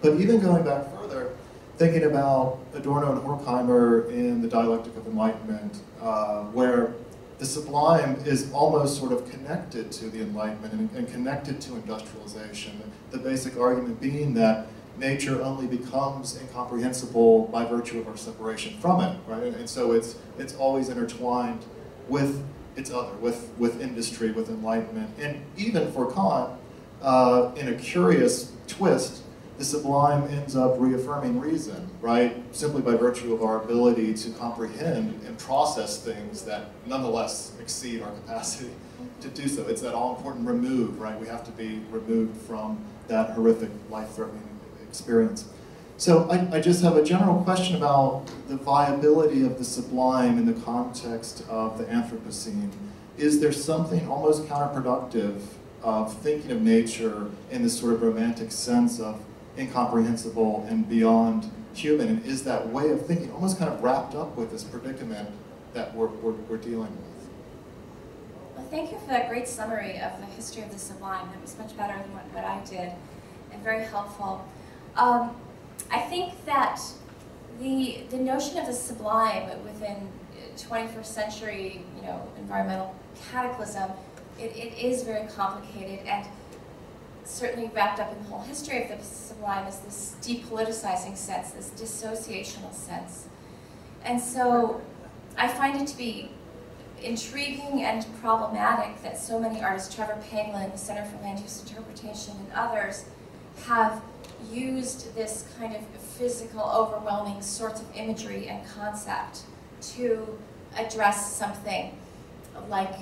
But even going back further, thinking about Adorno and Horkheimer in the Dialectic of Enlightenment, where the sublime is almost sort of connected to the Enlightenment and connected to industrialization. The basic argument being that nature only becomes incomprehensible by virtue of our separation from it, right? And so it's always intertwined with its other, with industry, with enlightenment. And even for Kant, in a curious twist, the sublime ends up reaffirming reason, right? Simply by virtue of our ability to comprehend and process things that nonetheless exceed our capacity to do so. It's that all-important remove, right? We have to be removed from that horrific, life-threatening experience. So I just have a general question about the viability of the sublime in the context of the Anthropocene. Is there something almost counterproductive of thinking of nature in this sort of romantic sense of incomprehensible and beyond human? And is that way of thinking almost kind of wrapped up with this predicament that we're dealing with? Well, thank you for that great summary of the history of the sublime. That was much better than what I did, and very helpful. I think that the notion of the sublime within 21st century, environmental cataclysm, it is very complicated, and certainly wrapped up in the whole history of the sublime is this depoliticizing sense, this dissociational sense. And so I find it to be intriguing and problematic that so many artists, Trevor Pangolin, the Center for Land Use Interpretation, and others, have used this kind of physical, overwhelming sorts of imagery and concept to address something like,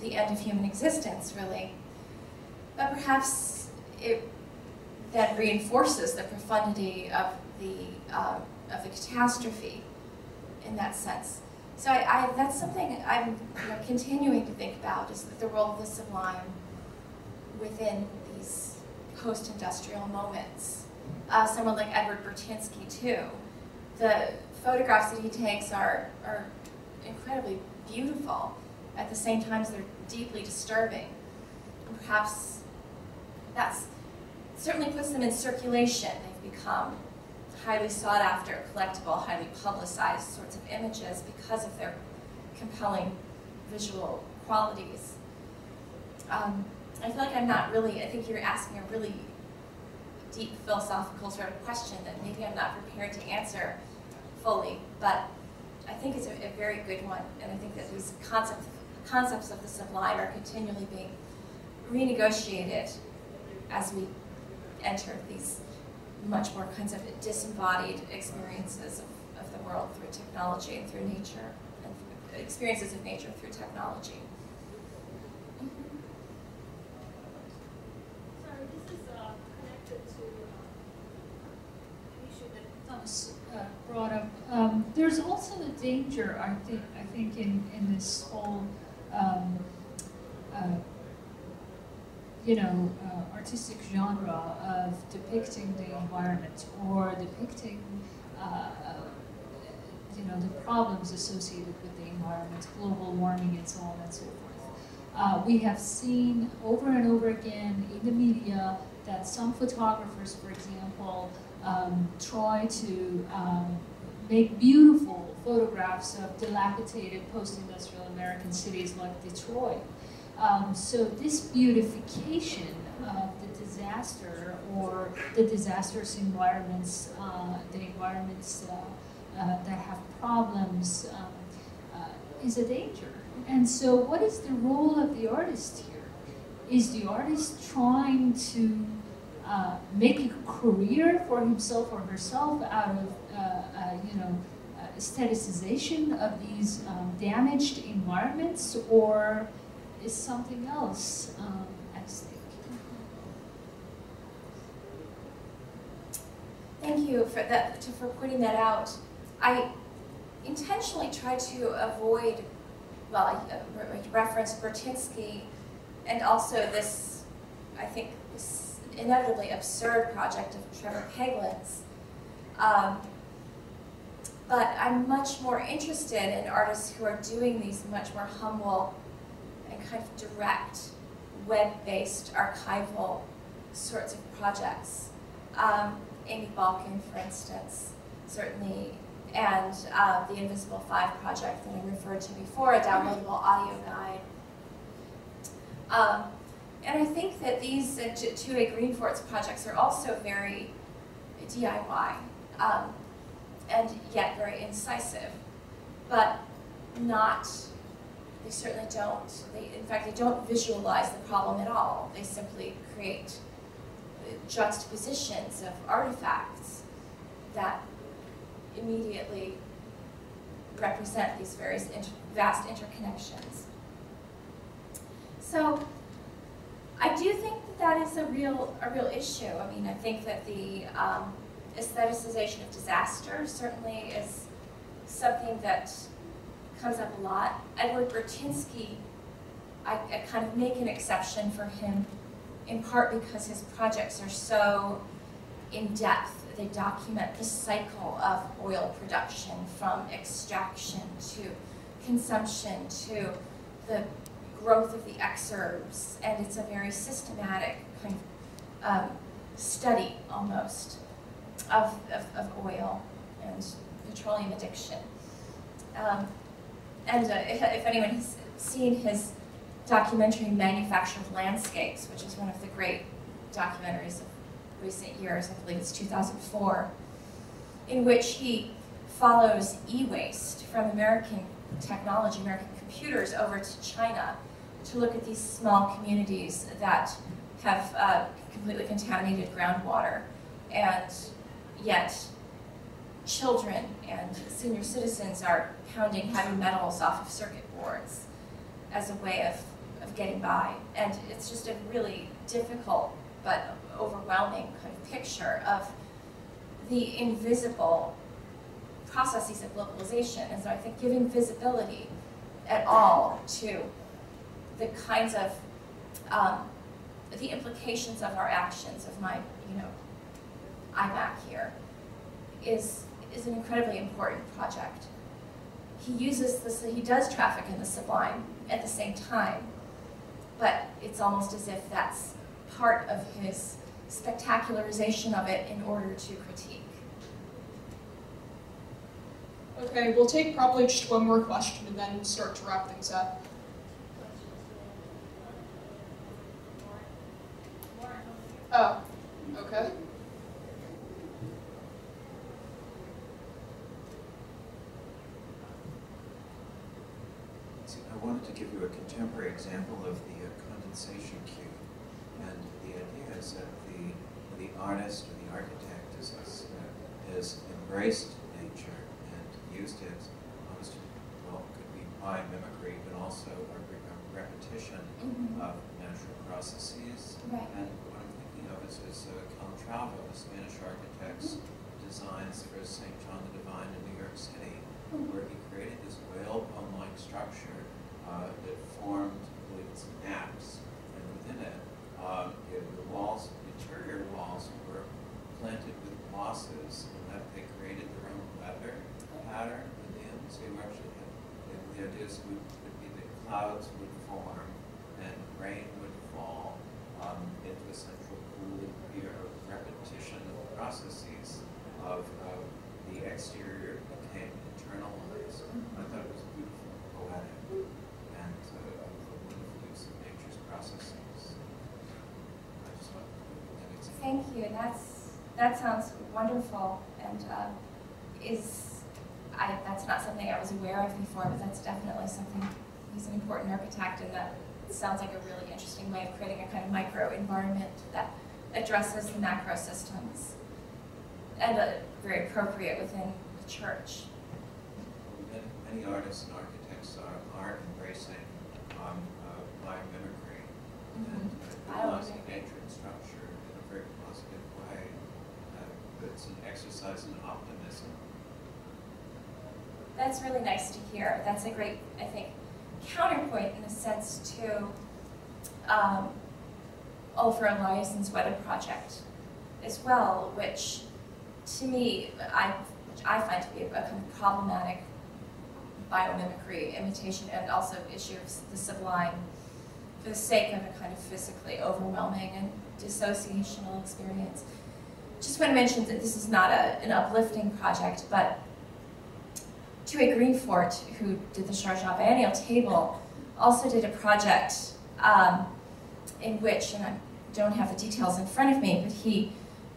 the end of human existence, really. But perhaps it then reinforces the profundity of the catastrophe in that sense. So that's something I'm continuing to think about, is the role of the sublime within these post-industrial moments. Someone like Edward Burtynsky, too. The photographs that he takes are incredibly beautiful. At the same time, they're deeply disturbing. And perhaps that's certainly puts them in circulation. They've become highly sought after, collectible, highly publicized sorts of images because of their compelling visual qualities. I feel like I think you're asking a really deep philosophical sort of question that maybe I'm not prepared to answer fully, but I think it's a very good one, and I think that these concepts of the sublime are continually being renegotiated as we enter these much more kinds of disembodied experiences of the world through technology and through nature, and experiences of nature through technology. Sorry, this is connected to danger, I think in this whole, artistic genre of depicting the environment or depicting, the problems associated with the environment, global warming and so on and so forth. We have seen over and over again in the media that some photographers, for example, try to make beautiful photographs of dilapidated post-industrial American cities like Detroit. So this beautification of the disaster or the disastrous environments, the environments that have problems, is a danger. And so what is the role of the artist here? Is the artist trying to make a career for himself or herself out of, aestheticization of these damaged environments, or is something else at stake? Thank you for that, for pointing that out. I intentionally tried to avoid, well, I referenced Bertinsky and also this, I think, this inevitably absurd project of Trevor Peglin's. But I'm much more interested in artists who are doing these much more humble and kind of direct, web-based, archival sorts of projects. Amy Balkin, for instance, certainly, and the Invisible 5 project that I referred to before, a downloadable audio guide. And I think that these two A. Greenfort's projects are also very DIY, and yet very incisive, but not, they certainly don't, in fact, they don't visualize the problem at all. They simply create juxtapositions of artifacts that immediately represent these various vast interconnections. So I do think that that is a real issue. I mean, I think that the aestheticization of disaster certainly is something that comes up a lot. Edward Bertinsky, I kind of make an exception for him, in part because his projects are so in-depth. They document the cycle of oil production, from extraction to consumption to the growth of the exurbs, and it's a very systematic kind of study, almost, of oil and petroleum addiction. If anyone has seen his documentary Manufactured Landscapes, which is one of the great documentaries of recent years, I believe it's 2004, in which he follows e-waste from American technology, American computers, over to China to look at these small communities that have completely contaminated groundwater, and yet children and senior citizens are pounding heavy metals off of circuit boards as a way of getting by. And it's just a really difficult but overwhelming kind of picture of the invisible processes of globalization. And so I think giving visibility at all to the kinds of, the implications of our actions, of my, iMac here, is an incredibly important project. He uses this, he does traffic in the sublime at the same time, but it's almost as if that's part of his spectacularization of it in order to critique. Okay, we'll take probably just one more question and then start to wrap things up. Oh, okay. I wanted to give you a contemporary example of the condensation cube. And the idea is that the artist or the architect has embraced nature and used it almost, well, could be by mimicry, but also a repetition of natural processes. Right. And what I'm thinking of is Caltravo, the Spanish architect's designs for St. John the Divine in New York City. where he created this whalebone-like structure that formed, I believe it's naps, and within it, the walls, the interior walls, were planted with mosses, and that they created their own weather pattern within. So you actually had the ideas would be that clouds would form and rain would fall into a central pool here of repetition of the processes of the exterior became internalized. I thought it was beautiful, poetic, and a wonderful use of nature's processes. I just want to put that example. Thank you. That sounds wonderful, and that's not something I was aware of before, but that's definitely something. He's an important architect, and that sounds like a really interesting way of creating a kind of micro environment that addresses the macro systems, and very appropriate within the church. Many artists and architects are embracing biomimicry and utilizing nature and structure in a very positive way. It's an exercise in optimism. That's really nice to hear. That's a great, I think, counterpoint in a sense to Ulfr Eliasson's weather project as well, which to me, I find to be a kind of problematic biomimicry imitation, and also issue of the sublime for the sake of a kind of physically overwhelming and dissociational experience. Just want to mention that this is not an uplifting project, but Tue Greenfort, who did the Chargeat Biennial table, also did a project in which, and I don't have the details in front of me, but he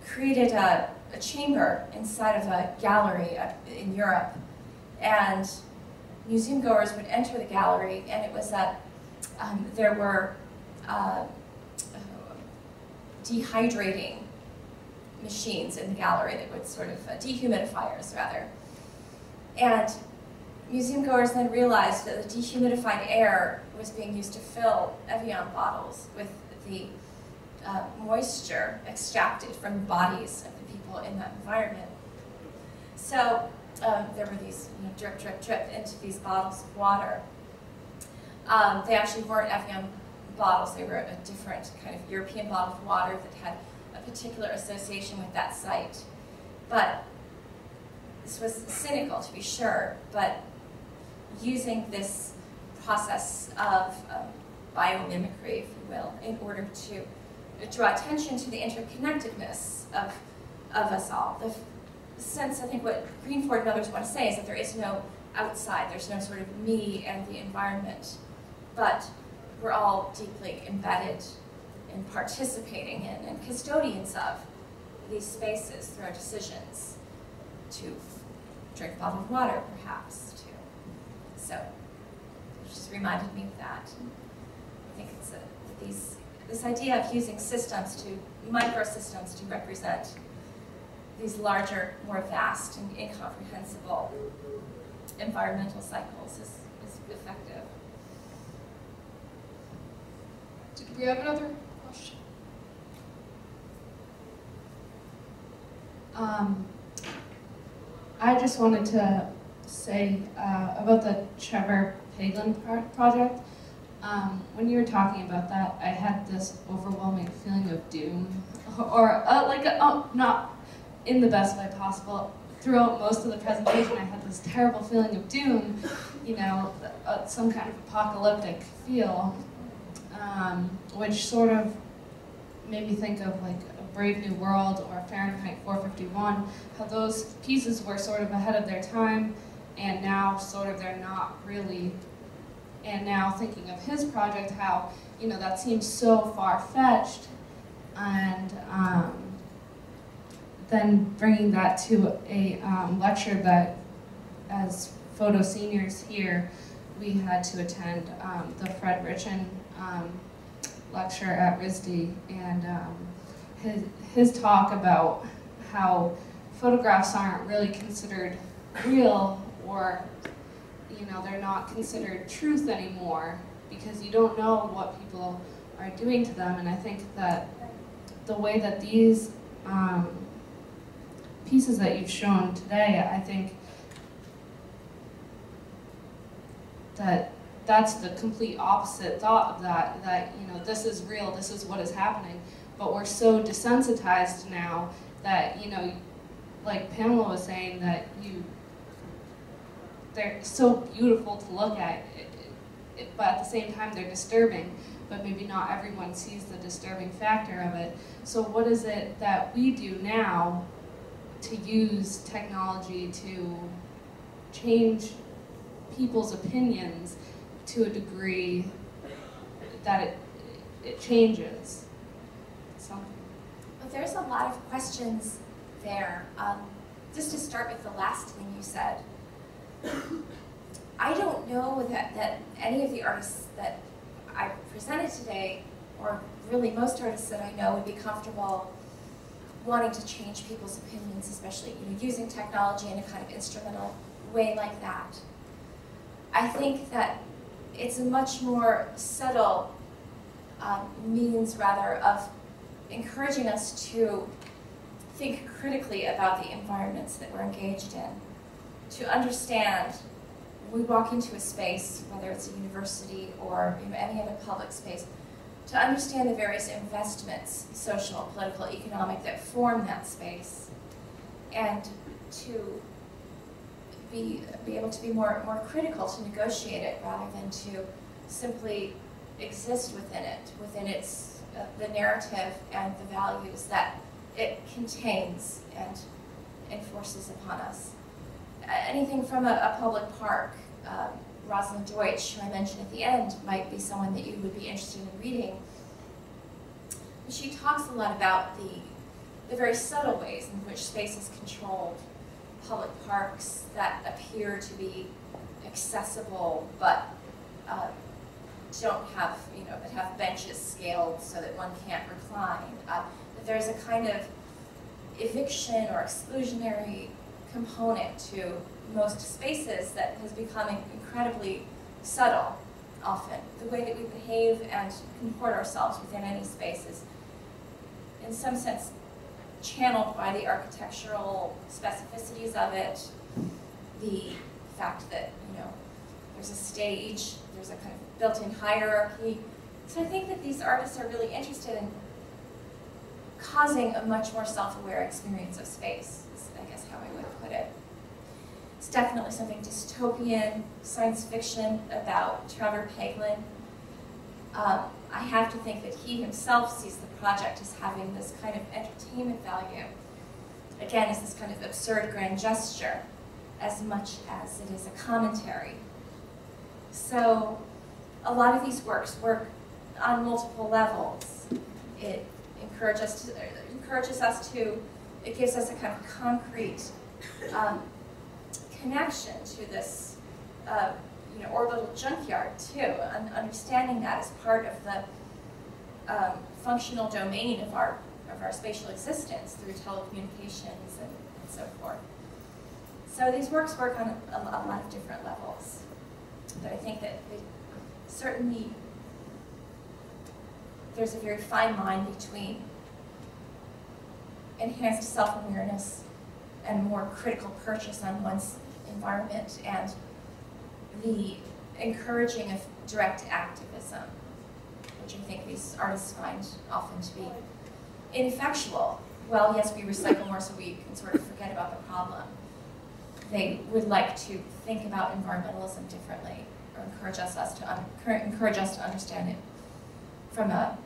created a chamber inside of a gallery in Europe, and museum goers would enter the gallery, and it was that there were dehydrating machines in the gallery that would sort of, dehumidifiers rather. And museum goers then realized that the dehumidified air was being used to fill Evian bottles with the moisture extracted from the bodies of the people in that environment. So there were these drip, drip, drip into these bottles of water. They actually weren't Evian bottles, they were a different kind of European bottle of water that had a particular association with that site. But this was cynical, to be sure, but using this process of biomimicry, if you will, in order to draw attention to the interconnectedness of us all. The sense, I think what Greenfort and others want to say is that there is no outside, there's no sort of me and the environment, but we're all deeply embedded in participating in and custodians of these spaces through our decisions to drink a bottle of water, perhaps, too. So it just reminded me of that. I think it's this idea of using systems to, microsystems to represent these larger, more vast and incomprehensible environmental cycles is effective. Did we have another question? I just wanted to say about the Trevor Paglen project. When you were talking about that, I had this overwhelming feeling of doom, or not in the best way possible. Throughout most of the presentation, I had this terrible feeling of doom, some kind of apocalyptic feel, which sort of made me think of like A Brave New World or Fahrenheit 451, how those pieces were sort of ahead of their time, and now sort of they're not really. And now thinking of his project, how, that seems so far-fetched, and then bringing that to a lecture that, as photo seniors here, we had to attend the Fred Richen lecture at RISD, and his talk about how photographs aren't really considered real, or they're not considered truth anymore because you don't know what people are doing to them. And I think that the way that these pieces that you've shown today, I think that's the complete opposite thought of that you know, this is real, this is what is happening. But we're so desensitized now that, you know, like Pamela was saying, that they're so beautiful to look at, but at the same time they're disturbing, but maybe not everyone sees the disturbing factor of it. So what is it that we do now to use technology to change people's opinions to a degree that it changes something? Well, there's a lot of questions there. Just to start with the last thing you said, I don't know that any of the artists that I presented today, or really most artists that I know, would be comfortable wanting to change people's opinions, especially, you know, using technology in a kind of instrumental way like that. I think that it's a much more subtle means, rather, of encouraging us to think critically about the environments that we're engaged in, to understand when we walk into a space, whether it's a university or, you know, any other public space, to understand the various investments, social, political, economic, that form that space, and to be able to be more critical, to negotiate it, rather than to simply exist within it, within its the narrative and the values that it contains and enforces upon us. Anything from a public park. Rosalind Deutsch, who I mentioned at the end, might be someone that you would be interested in reading. She talks a lot about the very subtle ways in which space is controlled. Public parks that appear to be accessible, but don't have, you know, that have benches scaled so that one can't recline. That there's a kind of eviction or exclusionary component to most spaces that has become incredibly subtle, often. The way that we behave and comport ourselves within any space is, in some sense, channeled by the architectural specificities of it, the fact that, you know, there's a stage, there's a kind of built-in hierarchy. So I think that these artists are really interested in causing a much more self-aware experience of space, is, I guess, how I would put it. It's definitely something dystopian, science fiction about Trevor Paglen. I have to think that he himself sees the project as having this kind of entertainment value. Again, as this kind of absurd grand gesture, as much as it is a commentary. So a lot of these works work on multiple levels. It encourages us to, it gives us a kind of concrete connection to this you know, orbital junkyard too, and understanding that as part of the functional domain of our spatial existence through telecommunications and so forth. So these works work on a lot of different levels, but I think that certainly there's a very fine line between enhanced self-awareness and more critical purchase on one's environment and the encouraging of direct activism, which I think these artists find often to be ineffectual. Well, yes, we recycle more so we can sort of forget about the problem. They would like to think about environmentalism differently, or encourage us to understand it from a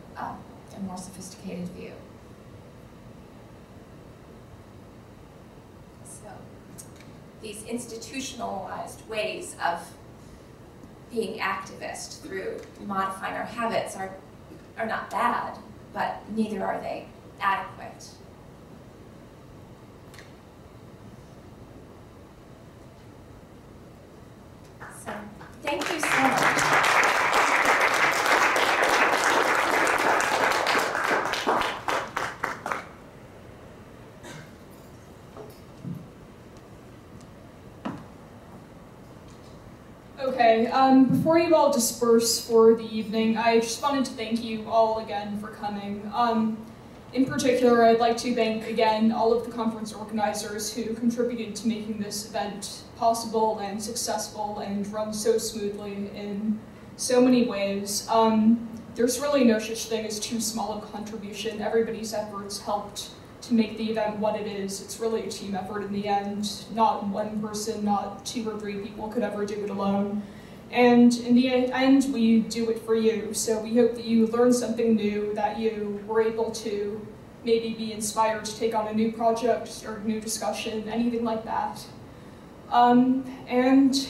more sophisticated view. So these institutionalized ways of being activist through modifying our habits are not bad, but neither are they adequate. So, thank you so much. Okay, before you all disperse for the evening, I just wanted to thank you all again for coming. In particular, I'd like to thank again all of the conference organizers who contributed to making this event possible and successful and run so smoothly in so many ways. There's really no such thing as too small a contribution. Everybody's efforts helped to make the event what it is. It's really a team effort in the end. Not one person, not 2 or 3 people could ever do it alone. And in the end, we do it for you. So we hope that you learned something new, that you were able to maybe be inspired to take on a new project or new discussion, anything like that. And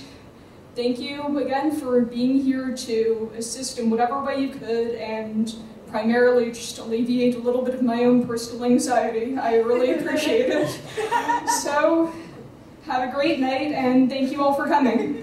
thank you again for being here to assist in whatever way you could, and primarily just alleviate a little bit of my own personal anxiety. I really appreciate it. So have a great night, and thank you all for coming.